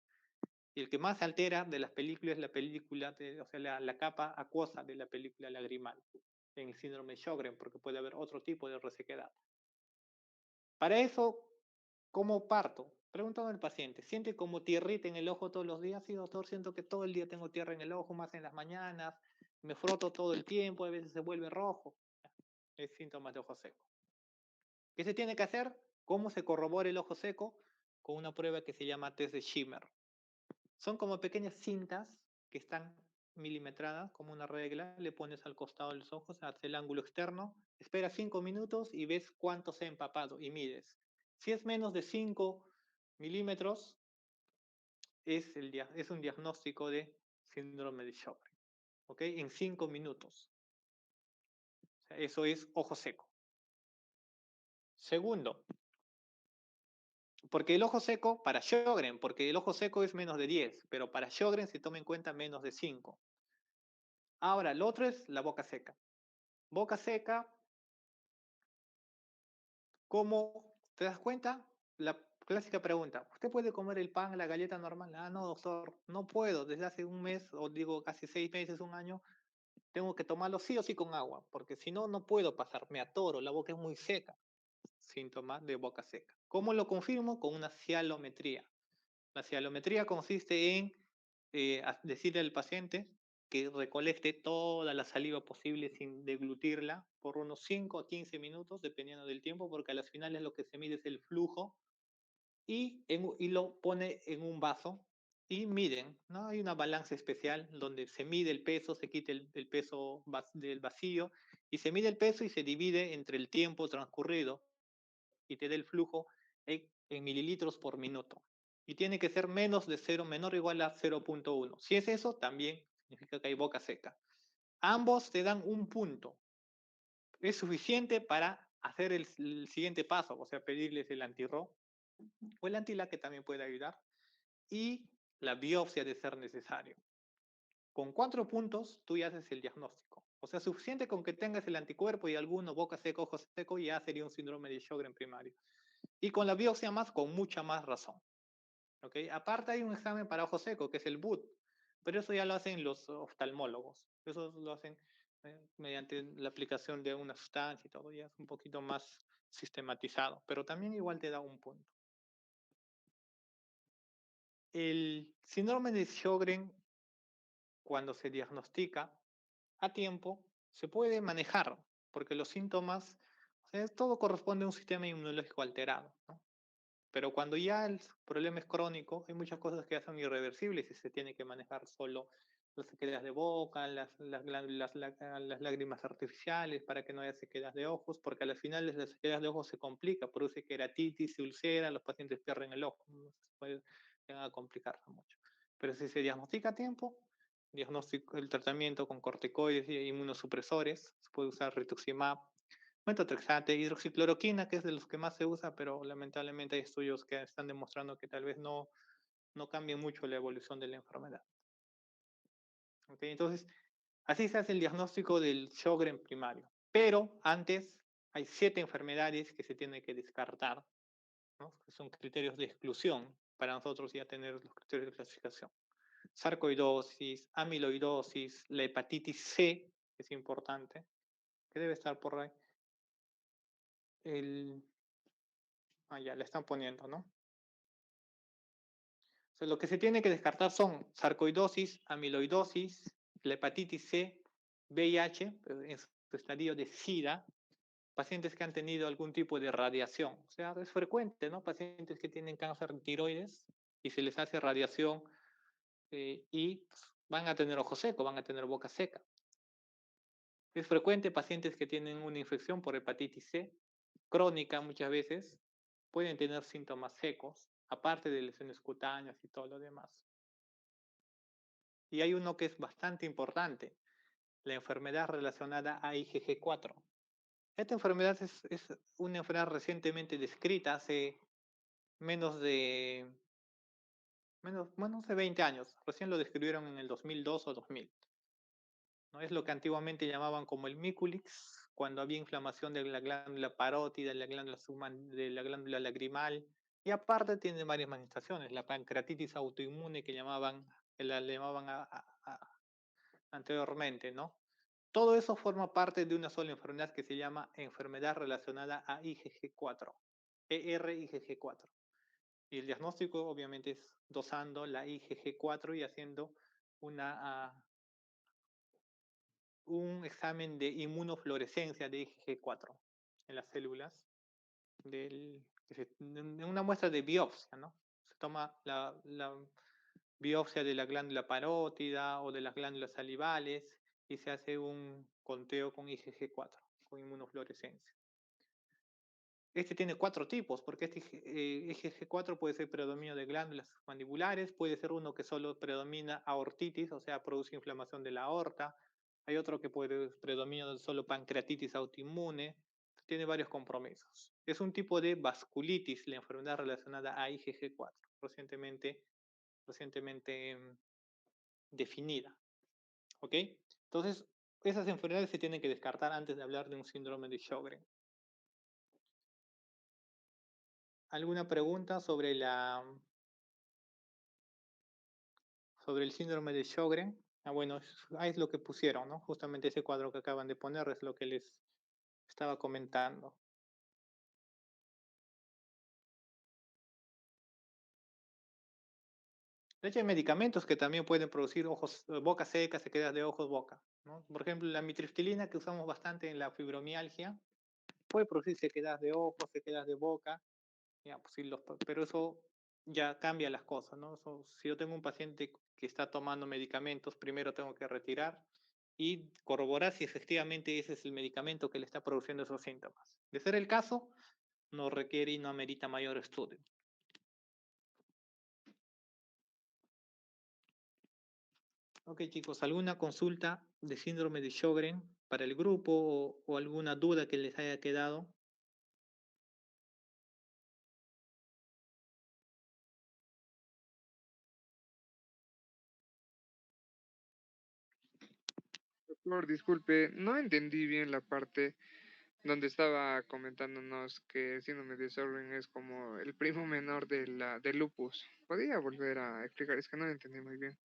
Y el que más se altera de las películas es la película, o sea, la capa acuosa de la película lagrimal en el síndrome de Sjögren, porque puede haber otro tipo de resequedad. Para eso, ¿cómo parto? Preguntando al paciente, ¿siente como tierrita en el ojo todos los días? Sí, doctor, siento que todo el día tengo tierra en el ojo, más en las mañanas, me froto todo el tiempo, a veces se vuelve rojo. Es síntomas de ojo seco. ¿Qué se tiene que hacer? ¿Cómo se corrobora el ojo seco? Con una prueba que se llama test de Schimmer. Son como pequeñas cintas que están milimetradas, como una regla, le pones al costado de los ojos, haces el ángulo externo, esperas 5 minutos y ves cuánto se ha empapado y mides. Si es menos de 5 milímetros, es un diagnóstico de síndrome de Sjögren. ¿Ok? En 5 minutos. O sea, eso es ojo seco. Segundo, porque el ojo seco, para Sjögren, porque el ojo seco es menos de 10, pero para Sjögren se toma en cuenta menos de 5. Ahora, lo otro es la boca seca. Boca seca, ¿cómo te das cuenta? La clásica pregunta, ¿usted puede comer el pan, la galleta normal? Ah, no, doctor, no puedo. Desde hace un mes, o digo casi 6 meses, un año, tengo que tomarlo sí o sí con agua, porque si no, no puedo pasar, me atoro, la boca es muy seca. Síntomas de boca seca. ¿Cómo lo confirmo? Con una cialometría. La cialometría consiste en decirle al paciente que recolecte toda la saliva posible sin deglutirla por unos 5 a 15 minutos, dependiendo del tiempo, porque a las finales lo que se mide es el flujo y lo pone en un vaso y miden, ¿no? Hay una balanza especial donde se mide el peso, se quita el peso del vacío y se mide el peso y se divide entre el tiempo transcurrido y te dé el flujo en mililitros por minuto. Y tiene que ser menos de 0, menor o igual a 0.1. Si es eso, también significa que hay boca seca. Ambos te dan un punto. Es suficiente para hacer el siguiente paso, o sea, pedirles el antirro o el antila que también puede ayudar y la biopsia de ser necesario. Con 4 puntos tú ya haces el diagnóstico. O sea, suficiente con que tengas el anticuerpo y alguno boca seco, ojo seco, ya sería un síndrome de Sjögren primario. Y con la biopsia más, con mucha más razón. ¿Ok? Aparte hay un examen para ojo seco, que es el BUT, pero eso ya lo hacen los oftalmólogos. Eso lo hacen mediante la aplicación de una sustancia y todo, ya es un poquito más sistematizado, pero también igual te da un punto. El síndrome de Sjögren, cuando se diagnostica a tiempo, se puede manejar, porque los síntomas, o sea, todo corresponde a un sistema inmunológico alterado, ¿no? Pero cuando ya el problema es crónico, hay muchas cosas que ya son irreversibles y se tiene que manejar solo las sequedades de boca, las glándulas, las lágrimas artificiales para que no haya sequedades de ojos, porque a las finales las sequedades de ojos se complica, produce queratitis, se ulcera, los pacientes pierden el ojo, ¿no? Se puede llegar a complicarse mucho. Pero si se diagnostica a tiempo, el tratamiento con corticoides y inmunosupresores, se puede usar rituximab, metotrexate, hidroxicloroquina, que es de los que más se usa, pero lamentablemente hay estudios que están demostrando que tal vez no cambie mucho la evolución de la enfermedad. ¿Okay? Entonces, así se hace el diagnóstico del Sjögren primario. Pero antes hay 7 enfermedades que se tienen que descartar, ¿no? Que son criterios de exclusión para nosotros ya tener los criterios de clasificación. Sarcoidosis, amiloidosis, la hepatitis C, que es importante, que debe estar por ahí. Ya le están poniendo, ¿no? O sea, lo que se tiene que descartar son sarcoidosis, amiloidosis, la hepatitis C, VIH, en su estadio de SIDA, pacientes que han tenido algún tipo de radiación. O sea, es frecuente, ¿no? Pacientes que tienen cáncer de tiroides y se les hace radiación y van a tener ojo seco, van a tener boca seca. Es frecuente pacientes que tienen una infección por hepatitis C, crónica muchas veces, pueden tener síntomas secos, aparte de lesiones cutáneas y todo lo demás. Y hay uno que es bastante importante, la enfermedad relacionada a IgG4. Esta enfermedad es una enfermedad recientemente descrita hace menos de 20 años. Recién lo describieron en el 2002 o 2000. ¿No? Es lo que antiguamente llamaban como el Miculix, cuando había inflamación de la glándula parótida, de la glándula lagrimal, y aparte tiene varias manifestaciones, la pancreatitis autoinmune que le llamaban anteriormente, ¿no? Todo eso forma parte de una sola enfermedad que se llama enfermedad relacionada a IgG4. ER IgG4. Y el diagnóstico obviamente es dosando la IgG4 y haciendo un examen de inmunofluorescencia de IgG4 en las células de una muestra de biopsia, ¿no? Se toma la biopsia de la glándula parótida o de las glándulas salivales y se hace un conteo con IgG4, con inmunofluorescencia. Este tiene 4 tipos, porque este IgG4 puede ser predominio de glándulas mandibulares, puede ser uno que solo predomina aortitis, o sea, produce inflamación de la aorta. Hay otro que puede predominio de solo pancreatitis autoinmune. Tiene varios compromisos. Es un tipo de vasculitis, la enfermedad relacionada a IgG4, recientemente definida. ¿Ok? Entonces, esas enfermedades se tienen que descartar antes de hablar de un síndrome de Sjögren. ¿Alguna pregunta sobre el síndrome de Sjögren? Bueno, es lo que pusieron, ¿no? Justamente ese cuadro que acaban de poner es lo que les estaba comentando. De hecho, hay medicamentos que también pueden producir boca seca, sequedad de ojos, boca, ¿no? Por ejemplo, la mitriptilina que usamos bastante en la fibromialgia puede producir sequedad de ojos, sequedad de boca, ya, pues, pero eso ya cambia las cosas, ¿no? Si yo tengo un paciente que está tomando medicamentos, primero tengo que retirar y corroborar si efectivamente ese es el medicamento que le está produciendo esos síntomas. De ser el caso, no requiere y no amerita mayor estudio. Ok, chicos, ¿alguna consulta de síndrome de Sjögren para el grupo o alguna duda que les haya quedado? Doctor, disculpe, no entendí bien la parte donde estaba comentándonos que el síndrome de Sjögren es como el primo menor del lupus. ¿Podría volver a explicar? Es que no lo entendí muy bien.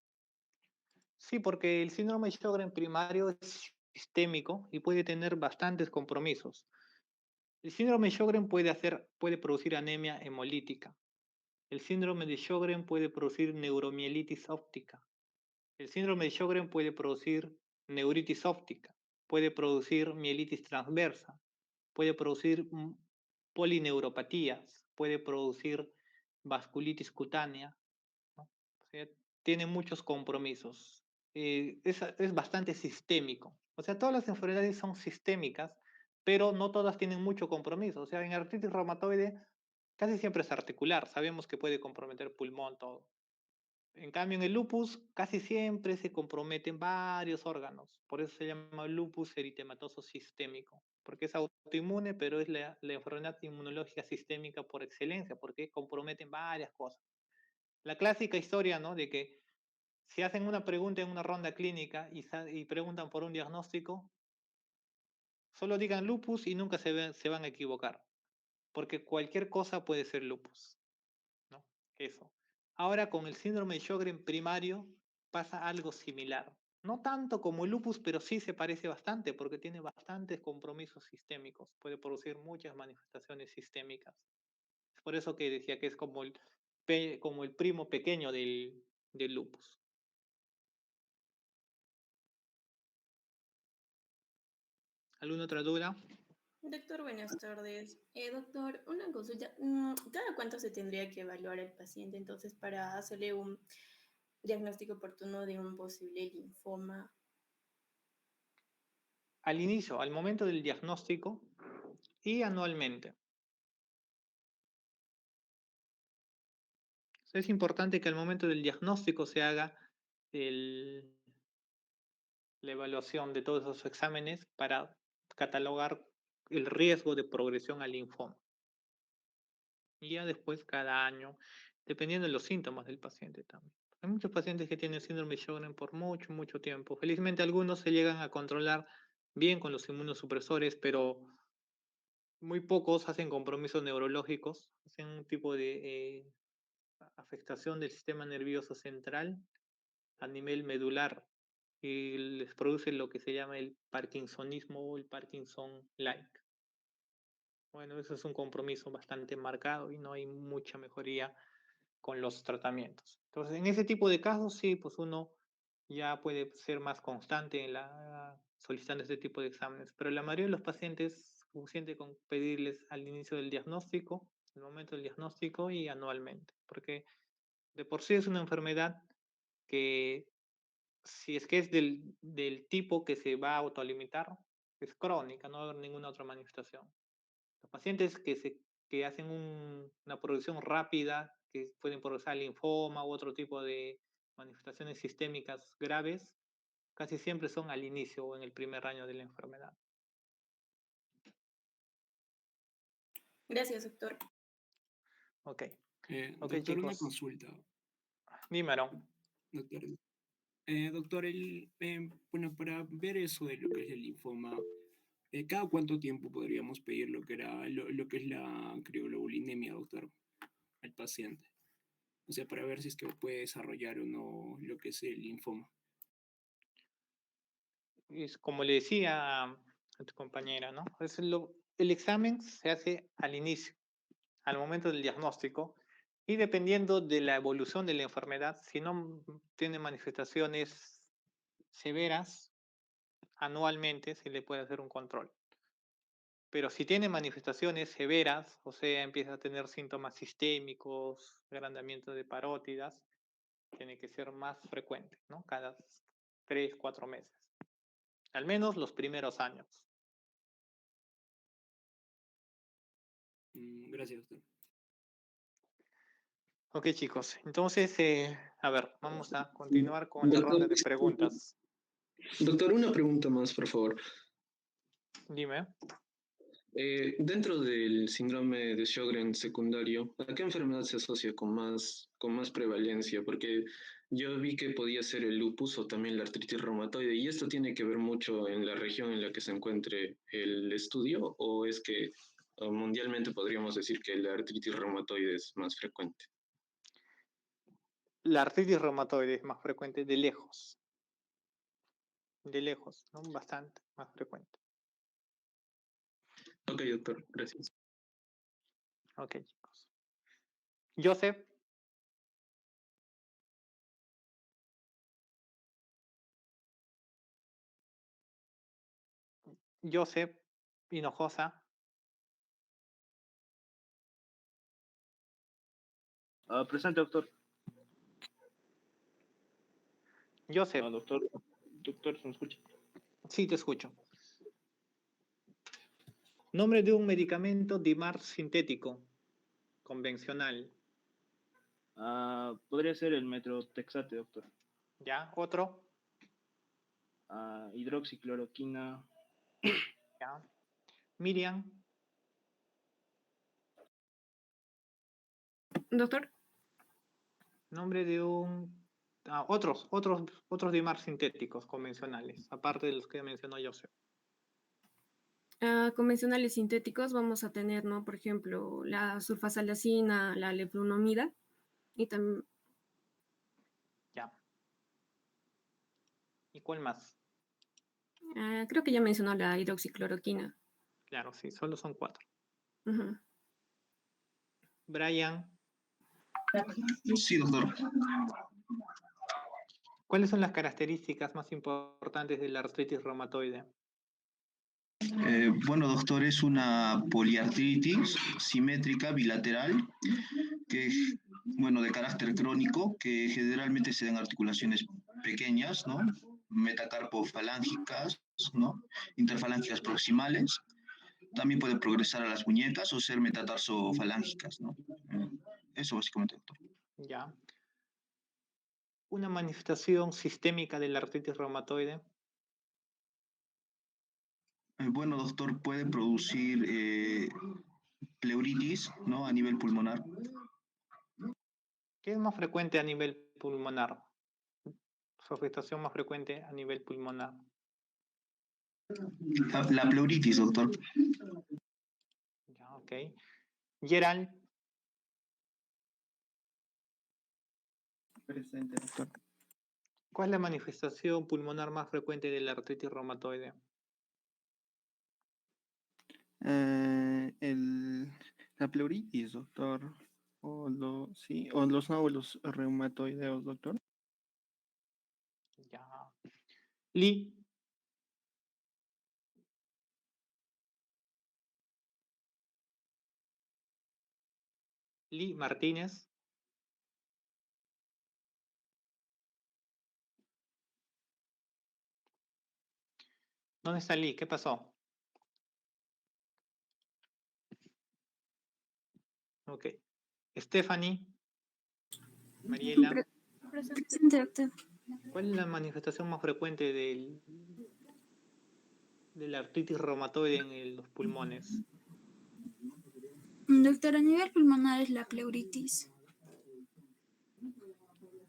Sí, porque el síndrome de Sjögren primario es sistémico y puede tener bastantes compromisos. El síndrome de Sjögren puede producir anemia hemolítica. El síndrome de Sjögren puede producir neuromielitis óptica. El síndrome de Sjögren puede producir neuritis óptica. Puede producir mielitis transversa. Puede producir polineuropatías. Puede producir vasculitis cutánea, ¿no? O sea, tiene muchos compromisos. Es bastante sistémico. O sea, todas las enfermedades son sistémicas, pero no todas tienen mucho compromiso. O sea, en artritis reumatoide casi siempre es articular. Sabemos que puede comprometer pulmón, todo. En cambio, en el lupus casi siempre se comprometen varios órganos. Por eso se llama lupus eritematoso sistémico. Porque es autoinmune, pero es la enfermedad inmunológica sistémica por excelencia, porque comprometen varias cosas. La clásica historia, ¿no? De que si hacen una pregunta en una ronda clínica y preguntan por un diagnóstico, solo digan lupus y nunca se van a equivocar, porque cualquier cosa puede ser lupus, ¿no? Eso. Ahora con el síndrome de Sjögren primario pasa algo similar. No tanto como el lupus, pero sí se parece bastante porque tiene bastantes compromisos sistémicos. Puede producir muchas manifestaciones sistémicas. Es por eso que decía que es como el primo pequeño del lupus. ¿Alguna otra duda? Doctor, buenas tardes. Doctor, una consulta. ¿Cada cuánto se tendría que evaluar al paciente entonces para hacerle un diagnóstico oportuno de un posible linfoma? Al inicio, al momento del diagnóstico y anualmente. Es importante que al momento del diagnóstico se haga la evaluación de todos esos exámenes para catalogar el riesgo de progresión al linfoma. Y ya después, cada año, dependiendo de los síntomas del paciente también. Hay muchos pacientes que tienen síndrome de Sjögren por mucho, mucho tiempo. Felizmente algunos se llegan a controlar bien con los inmunosupresores, pero muy pocos hacen compromisos neurológicos, hacen un tipo de afectación del sistema nervioso central a nivel medular y les produce lo que se llama el parkinsonismo o el Parkinson-like. Bueno, eso es un compromiso bastante marcado y no hay mucha mejoría con los tratamientos. Entonces, en ese tipo de casos, sí, pues uno ya puede ser más constante en solicitando este tipo de exámenes, pero la mayoría de los pacientes suficiente con pedirles al inicio del diagnóstico, el momento del diagnóstico y anualmente, porque de por sí es una enfermedad que si es que es del tipo que se va a autolimitar, es crónica, no va a haber ninguna otra manifestación. Los pacientes que hacen una progresión rápida, que pueden progresar linfoma u otro tipo de manifestaciones sistémicas graves, casi siempre son al inicio o en el primer año de la enfermedad. Gracias, doctor. Ok, Doctor, una chicos, consulta. dímelo. Doctor, doctor, bueno, para ver eso de lo que es el linfoma, ¿cada cuánto tiempo podríamos pedir lo que era lo que es la crioglobulinemia, doctor, al paciente? O sea, para ver si es que puede desarrollar o no lo que es el linfoma. Es como le decía a tu compañera, ¿no? El examen se hace al inicio, al momento del diagnóstico, y dependiendo de la evolución de la enfermedad, si no tiene manifestaciones severas, anualmente se le puede hacer un control. Pero si tiene manifestaciones severas, o sea, empieza a tener síntomas sistémicos, agrandamiento de parótidas, tiene que ser más frecuente, ¿no? Cada 3, 4 meses. Al menos los primeros años. Gracias, doctor. Ok, chicos. Entonces, a ver, vamos a continuar con la Doctor, ronda de preguntas. doctor, una pregunta más, por favor. Dime. Dentro del síndrome de Sjögren secundario, ¿a qué enfermedad se asocia con más prevalencia? Porque yo vi que podía ser el lupus o también la artritis reumatoide, y esto tiene que ver mucho en la región en la que se encuentre el estudio, o es que mundialmente podríamos decir que la artritis reumatoide es más frecuente. La artritis reumatoide es más frecuente de lejos. De lejos, ¿no? Bastante más frecuente. Ok, doctor, gracias. Ok, chicos. Joseph. Joseph Hinojosa. Presente, doctor. Joseph. Doctor, ¿se me escucha? Sí, te escucho. Nombre de un medicamento DIMAR sintético, convencional. Podría ser el metrotexate, doctor. ¿Ya? ¿Otro? Hidroxicloroquina. ¿Ya? Miriam. Doctor. Nombre de otros DIMAR sintéticos convencionales, aparte de los que mencionó Joseph. Convencionales sintéticos vamos a tener, ¿no? Por ejemplo, la sulfasalazina, la leflunomida y también... Ya. ¿Y cuál más? creo que ya mencionó la hidroxicloroquina. Claro, sí, solo son 4. Uh-huh. Brian. Sí, doctor. ¿Cuáles son las características más importantes de la artritis reumatoide? Bueno, doctor, es una poliartritis simétrica bilateral que, bueno, de carácter crónico, que generalmente se da en articulaciones pequeñas, ¿no? Metacarpofalángicas, ¿no? Interfalángicas proximales. También puede progresar a las muñecas o ser metatarsofalángicas, ¿no? Eso básicamente, doctor. Ya. Una manifestación sistémica de la artritis reumatoide. Bueno, doctor, puede producir pleuritis, ¿no? A nivel pulmonar. ¿Qué es más frecuente a nivel pulmonar? Su afectación más frecuente a nivel pulmonar. La pleuritis, doctor. Ya, ok. Gerald. Presente, doctor. ¿Cuál es la manifestación pulmonar más frecuente de la artritis reumatoide? La pleuritis, doctor. Sí, o los nódulos reumatoideos, doctor. Ya. Lee. Lee Martínez. ¿Dónde está Lee? ¿Qué pasó? Ok. Stephanie. Mariela. Presente, doctor. ¿Cuál es la manifestación más frecuente de la artritis reumatoide en los pulmones? Doctor, a nivel pulmonar es la pleuritis.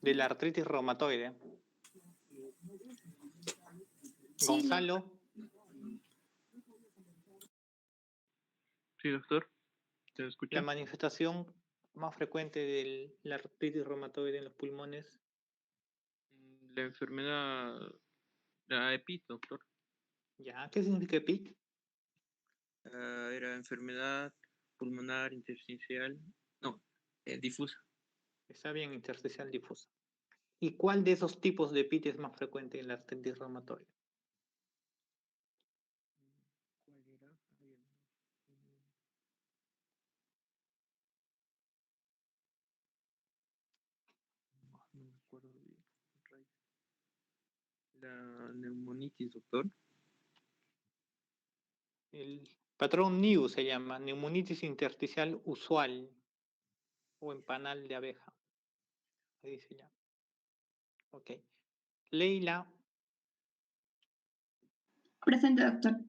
De la artritis reumatoide. Sí, Gonzalo. Sí, doctor. ¿Se escucha? La manifestación más frecuente de la artritis reumatoide en los pulmones. La enfermedad, la EPIT, doctor. Ya, ¿qué significa EPIT? Era enfermedad pulmonar intersticial, no, difusa. Está bien, intersticial difusa. ¿Y cuál de esos tipos de EPIT es más frecuente en la artritis reumatoide? ¿Cuál era? No me acuerdo bien. La neumonitis, doctor. El patrón NIU se llama, neumonitis intersticial usual o empanal de abeja. Ahí se llama. Ok. Leila. Presente, doctor.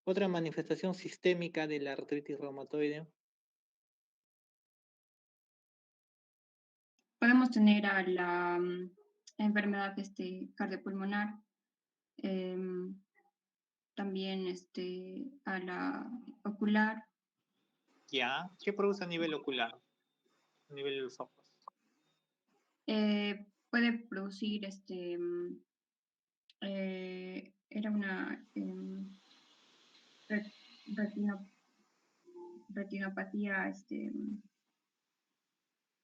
Otra manifestación sistémica de la artritis reumatoide. Podemos tener a la enfermedad cardiopulmonar, también a la ocular. Ya. ¿Qué produce a nivel ocular? A nivel de los ojos. Puede producir era una retinopatía,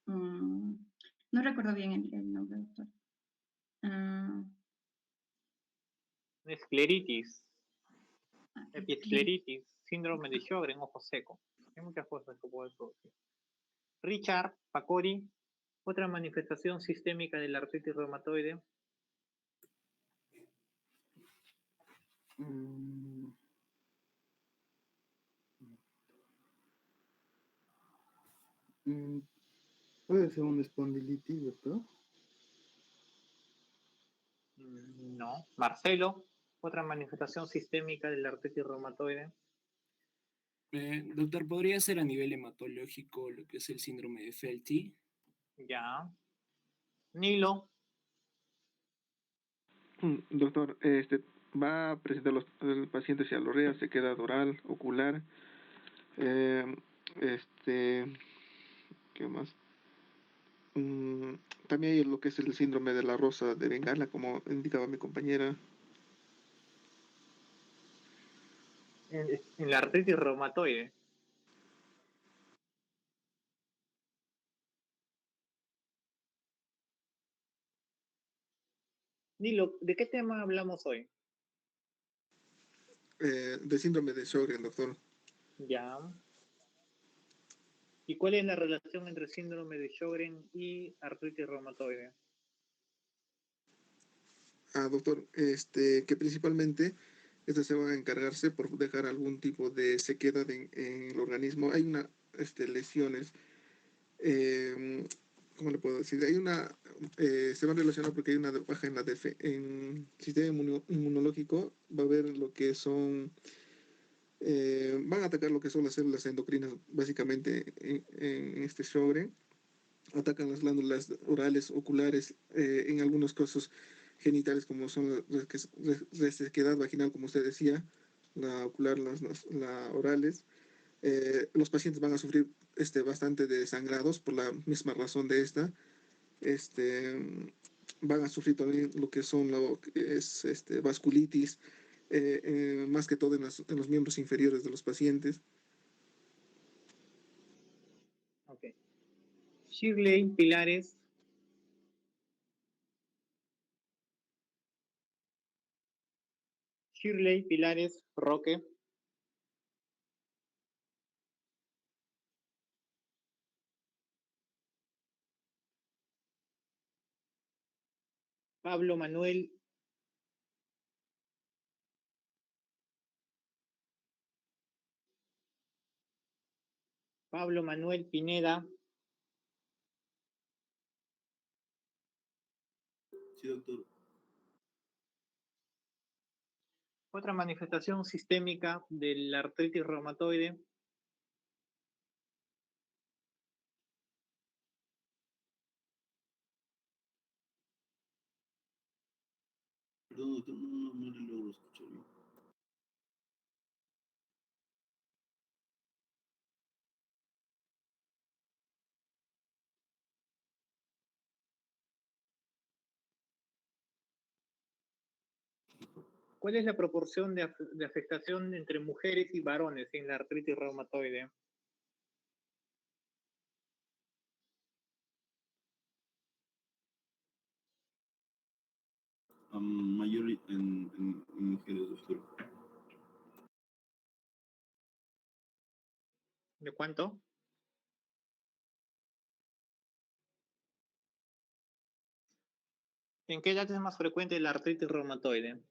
no recuerdo bien el nombre, doctor. Escleritis, epiescleritis, síndrome de Sjögren, ojo seco. Hay muchas cosas que puede producir. Richard Pacori, otra manifestación sistémica de la artritis reumatoide. ¿Puede ser una espondilitis, doctor? No. Marcelo, otra manifestación sistémica de la artritis reumatoide. Doctor, ¿podría ser a nivel hematológico lo que es el síndrome de Felty? Ya. Nilo. Doctor, va a presentar el paciente cialorrea, sequedad oral, ocular, ¿qué más? También hay lo que es el síndrome de la rosa de Bengala, como indicaba mi compañera. En la artritis reumatoide. Nilo, ¿de qué tema hablamos hoy? De síndrome de Sjögren, doctor. Ya. ¿Y cuál es la relación entre síndrome de Sjögren y artritis reumatoide? Doctor, que principalmente estas se van a encargarse por dejar algún tipo de sequedad en el organismo. Hay lesiones, ¿cómo le puedo decir? Se van a relacionar porque hay una baja en en sistema inmunológico, va a haber lo que son, van a atacar lo que son las células endocrinas, básicamente en este Sjögren. Atacan las glándulas orales, oculares, en algunos casos genitales, como son la resequedad vaginal, como usted decía, la ocular, la orales. Los pacientes van a sufrir bastante de sangrados por la misma razón de esta. Van a sufrir también lo que son vasculitis, más que todo en los miembros inferiores de los pacientes. Ok. Shirley, pilares. Shirley, pilares, Roque. Pablo Manuel. Pablo Manuel Pineda. Sí, doctor. Otra manifestación sistémica de la artritis reumatoide. Perdón, doctor, no le logro escuchar bien. ¿Cuál es la proporción de afectación entre mujeres y varones en la artritis reumatoide? Mayor en mujeres, doctor. ¿De cuánto? ¿En qué edad es más frecuente la artritis reumatoide?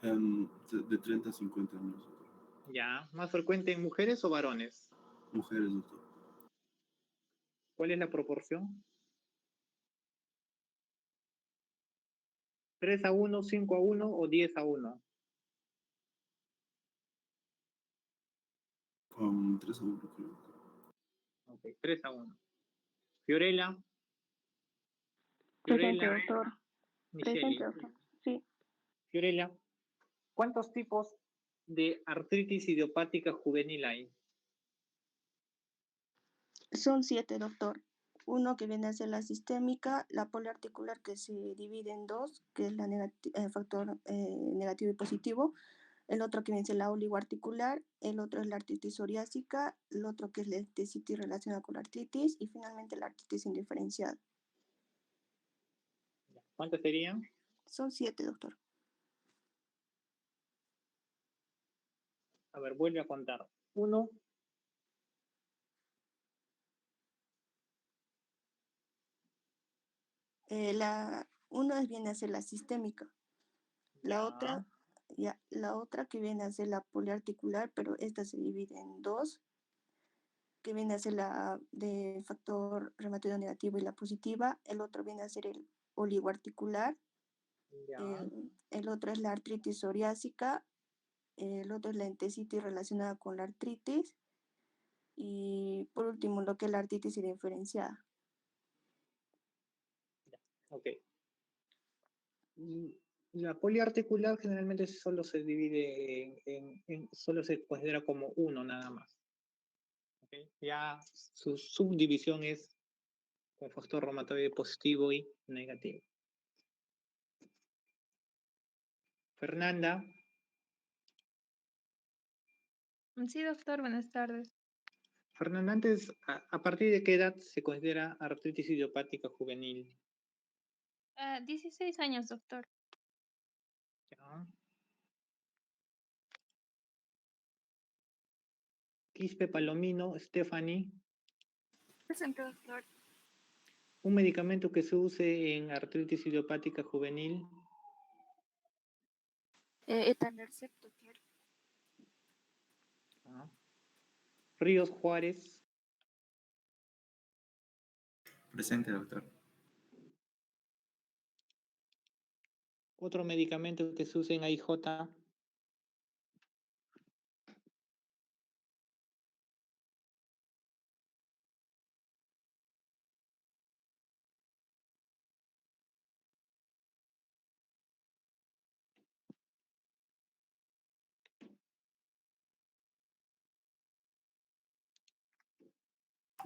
De 30 a 50 años, doctor. Ya, ¿más frecuente en mujeres o varones? Mujeres, doctor. ¿Cuál es la proporción? 3 a 1, 5 a 1 o 10 a 1. 3 a 1, creo. Ok, 3 a 1. Fiorella. Presente, Fiorella. doctor. Presente, Micheli. doctor. Sí. Fiorella, ¿cuántos tipos de artritis idiopática juvenil hay? Son 7, doctor. Uno que viene a ser la sistémica, la poliarticular que se divide en dos, que es la factor negativo y positivo. El otro que viene a ser la oligoarticular, el otro es la artritis psoriásica, el otro que es la entesitis relacionada con la artritis y finalmente la artritis indiferenciada. ¿Cuántos serían? Son 7, doctor. A ver, vuelve a contar. 1, Uno viene a ser la sistémica. La otra que viene a ser la poliarticular, pero esta se divide en dos, que viene a ser la de factor reumatoide negativo y la positiva. El otro viene a ser el oligoarticular. El otro es la artritis psoriásica. El otro es la entesitis relacionada con la artritis. Y por último, lo que es la artritis indiferenciada. ok. La poliarticular generalmente solo se divide solo se considera como uno nada más. ¿Okay? Ya su subdivisión es con factor reumatoide positivo y negativo. Fernanda. Sí, doctor, buenas tardes. Fernanda, antes, ¿a partir de qué edad se considera artritis idiopática juvenil? 16 años, doctor. Ya. Quispe Palomino, Stephanie. Presente, doctor. Un medicamento que se use en artritis idiopática juvenil. Etanercept, doctor. Ah. Ríos Juárez. Presente, doctor. Otro medicamento que se use en AIJ.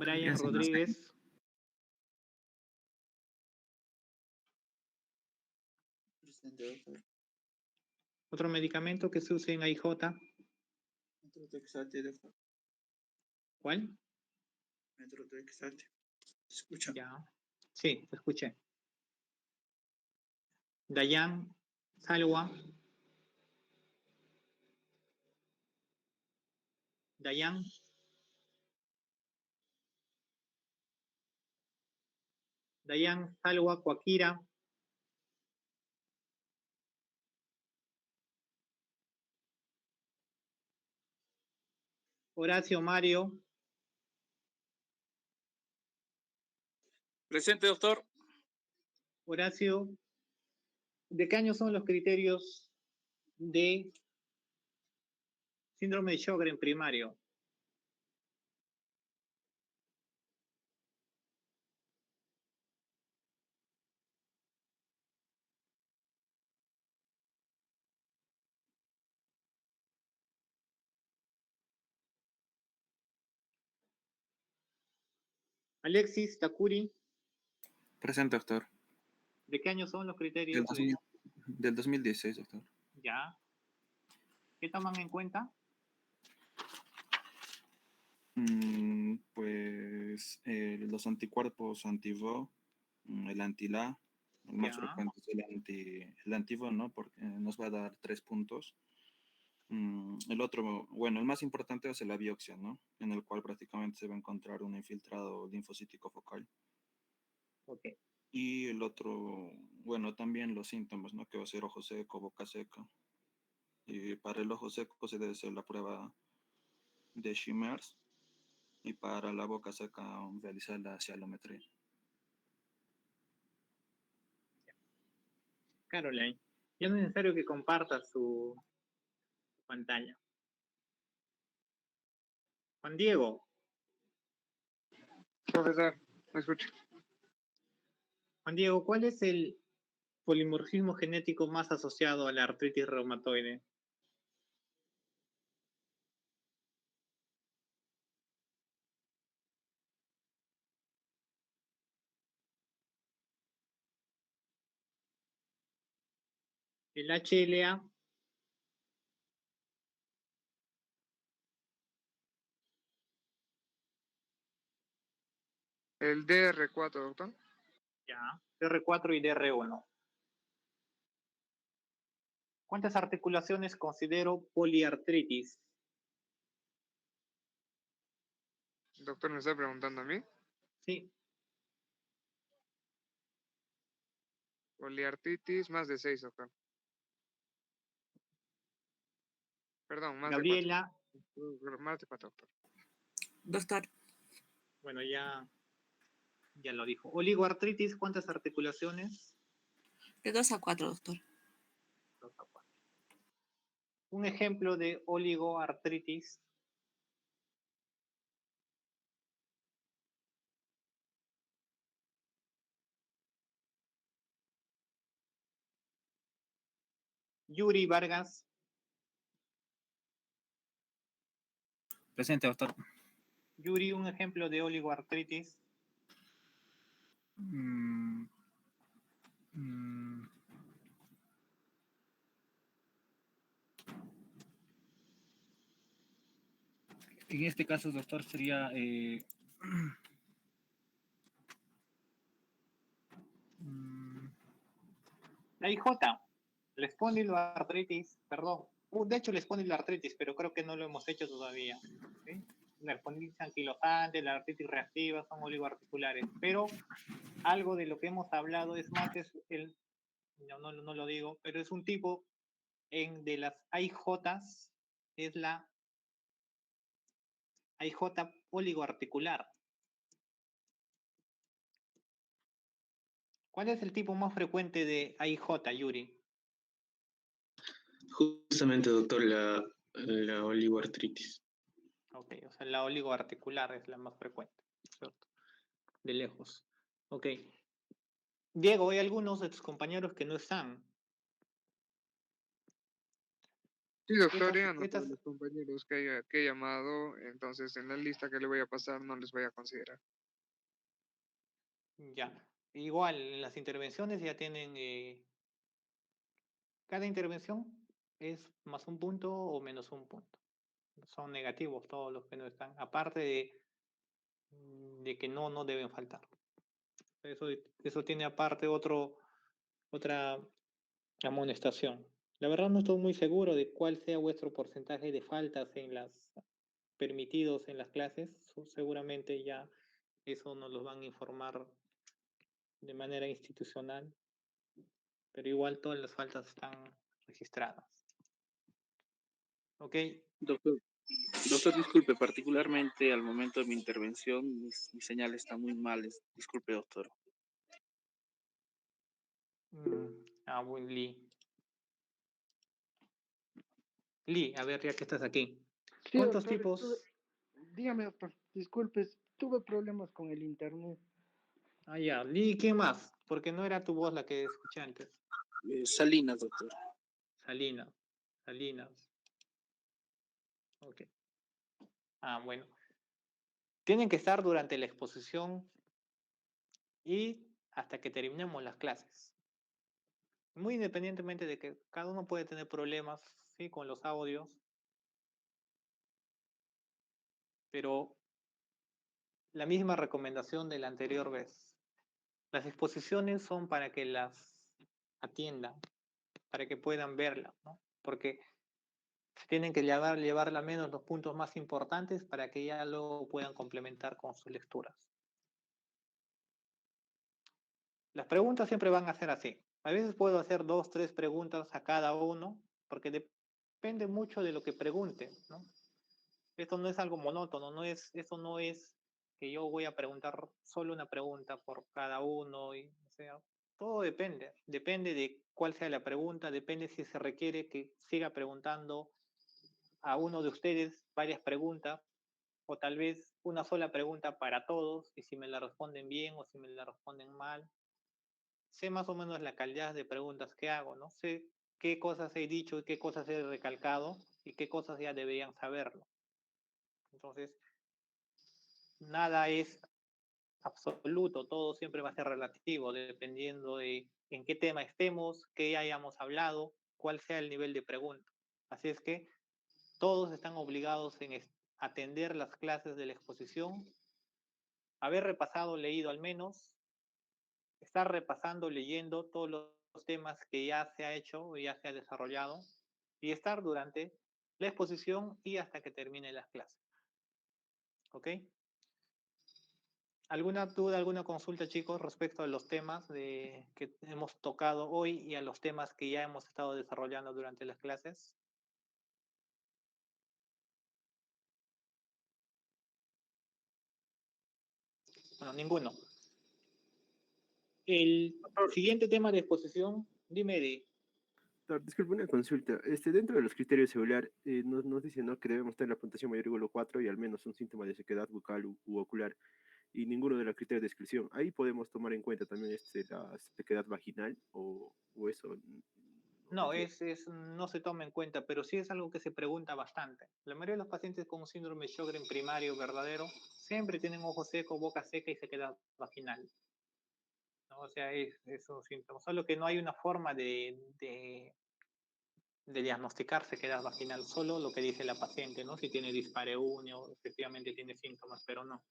Brian Rodríguez. Presente, doctor. Otro medicamento que se use en AIJ. Metrotexate, doctor. ¿Cuál? Metrotexate. ¿Se escucha? Ya. Sí, te escuché. Dayan, Salwa. Dayan. Dayan, Salwa, Coaquira. Horacio, Mario. Presente, doctor. Horacio, ¿de qué año son los criterios de síndrome de Sjögren primario? Alexis, Takuri, Presente, doctor. ¿de qué año son los Del, criterios 2000 del 2016, doctor. Ya. ¿Qué toman en cuenta? Pues los anticuerpos anti-VO, el anti-LA, el más Ya. frecuente es el anti-VO, ¿no? Porque nos va a dar 3 puntos. El otro, bueno, el más importante es la biopsia, ¿no? En el cual prácticamente se va a encontrar un infiltrado linfocítico focal. Ok. Y el otro, bueno, también los síntomas, ¿no? Que va a ser ojo seco, boca seca. Y para el ojo seco se debe hacer la prueba de Schimmers y para la boca seca realizar la cialometría. Caroline, ya no es necesario que comparta su pantalla. Juan Diego. Profesor, me escucho. Juan Diego, ¿cuál es el polimorfismo genético más asociado a la artritis reumatoide? El HLA. El DR4, doctor. Ya. DR4 y DR1. ¿Cuántas articulaciones considero poliartritis? Doctor, ¿me está preguntando a mí? Sí. Poliartritis, más de 6, doctor. Perdón, más Gabriela. de 4. Más de 4, doctor. Doctor, Bueno, ya lo dijo. Oligoartritis, ¿cuántas articulaciones? de 2 a 4, doctor. 2 a 4. Un ejemplo de oligoartritis. Yuri Vargas. Presente, doctor. Yuri, un ejemplo de oligoartritis. En este caso, doctor, sería La IJ, la espondiloartritis, perdón. De hecho, la espondiloartritis, pero creo que no lo hemos hecho todavía. ¿Sí? La espondilitis anquilosante, la artritis reactiva son oligoarticulares, pero algo de lo que hemos hablado es más, no lo digo, pero es un tipo de las AIJs, es la AIJ oligoarticular. ¿Cuál es el tipo más frecuente de AIJ, Yuri? Justamente, doctor, la oligoartritis. Ok, o sea, la oligoarticular es la más frecuente, ¿cierto? De lejos. Ok. Diego, hay algunos de tus compañeros que no están. Sí, doctor, ya no todos los compañeros que he llamado, entonces en la lista que le voy a pasar no les voy a considerar. Ya. Igual, en las intervenciones ya tienen cada intervención es más un punto o menos un punto. Son negativos todos los que no están, aparte de que no deben faltar. Eso tiene aparte otra amonestación. La verdad no estoy muy seguro de cuál sea vuestro porcentaje de faltas en las permitidos en las clases. Seguramente ya eso nos lo van a informar de manera institucional, pero igual todas las faltas están registradas. ¿Ok? Doctor, disculpe, particularmente al momento de mi intervención, mi señal está muy mal. Disculpe, doctor. Bueno, Lee. Lee, a ver, ya que estás aquí. Sí, ¿Cuántos doctor, tipos? dígame, doctor, disculpe, tuve problemas con el internet. Ah, ya. Lee, ¿qué más? Porque no era tu voz la que escuché antes. Salinas, doctor. Salinas. Ok. Bueno. Tienen que estar durante la exposición y hasta que terminemos las clases. Muy independientemente de que cada uno puede tener problemas, ¿sí? Con los audios, pero la misma recomendación de la anterior vez. Las exposiciones son para que las atiendan, para que puedan verlas, ¿no? Porque tienen que llevar al menos los puntos más importantes para que ya luego puedan complementar con sus lecturas. Las preguntas siempre van a ser así. A veces puedo hacer 2, 3 preguntas a cada uno, porque depende mucho de lo que pregunten, ¿no? Esto no es algo monótono, esto no es que yo voy a preguntar solo una pregunta por cada uno, o sea, todo depende de cuál sea la pregunta, depende si se requiere que siga preguntando a uno de ustedes varias preguntas, o tal vez una sola pregunta para todos, y si me la responden bien o si me la responden mal. Sé más o menos la calidad de preguntas que hago, ¿no? Sé qué cosas he dicho y qué cosas he recalcado y qué cosas ya deberían saberlo. Entonces, nada es absoluto, todo siempre va a ser relativo, dependiendo de en qué tema estemos, qué hayamos hablado, cuál sea el nivel de pregunta. Así es que todos están obligados en atender las clases de la exposición, haber repasado, leído al menos, estar repasando, leyendo todos los temas que ya se ha hecho o ya se ha desarrollado y estar durante la exposición y hasta que termine las clases. ¿Ok? ¿Alguna duda, alguna consulta, chicos, respecto a los temas que hemos tocado hoy y a los temas que ya hemos estado desarrollando durante las clases? Bueno, ninguno. El siguiente tema de exposición, dime, Eddie. Doctor, disculpe una consulta. Dentro de los criterios celular, nos dice, ¿no?, que debemos tener la puntuación mayor o igual a 4 y al menos un síntoma de sequedad bucal u ocular, y ninguno de los criterios de descripción. Ahí podemos tomar en cuenta también la sequedad vaginal o eso. No, no se toma en cuenta, pero sí es algo que se pregunta bastante. La mayoría de los pacientes con síndrome de Sjögren primario verdadero siempre tienen ojo seco, boca seca y sequedad vaginal, ¿no? O sea, es un síntoma. Solo que no hay una forma de diagnosticar sequedad vaginal, solo lo que dice la paciente, ¿no? Si tiene dispareunia o efectivamente tiene síntomas, pero no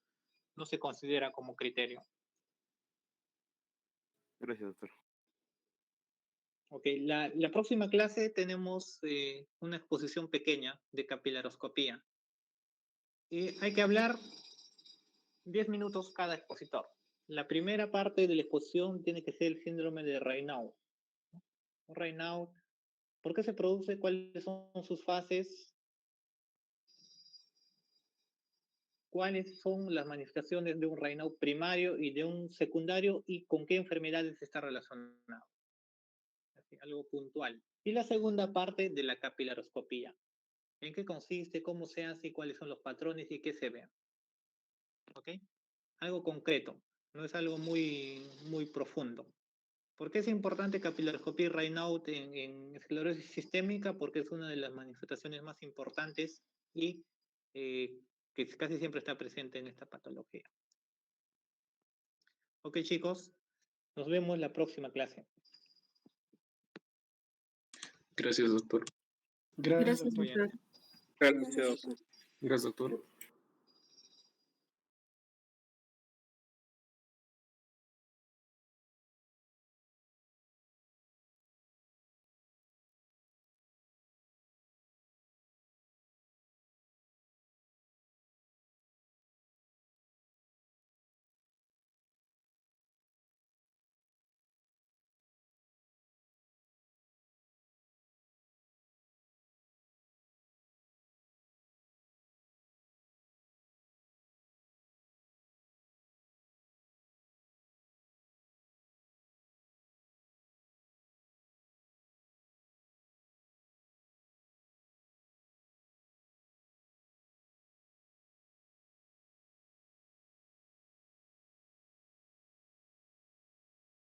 se considera como criterio. Gracias, doctor. Ok, la próxima clase tenemos una exposición pequeña de capilaroscopía. Hay que hablar 10 minutos cada expositor. La primera parte de la exposición tiene que ser el síndrome de Raynaud. Raynaud, ¿por qué se produce? ¿Cuáles son sus fases? ¿Cuáles son las manifestaciones de un Raynaud primario y de un secundario y con qué enfermedades está relacionado? Así, algo puntual. Y la segunda parte de la capilaroscopía. ¿En qué consiste? ¿Cómo se hace? ¿Cuáles son los patrones y qué se ve? ¿Ok? Algo concreto. No es algo muy profundo. ¿Por qué es importante capilaroscopía y Raynaud en esclerosis sistémica? Porque es una de las manifestaciones más importantes y que casi siempre está presente en esta patología. Ok, chicos, nos vemos la próxima clase. Gracias, doctor. Gracias, Gracias, doctor. doctor. Gracias, doctor. Gracias, doctor.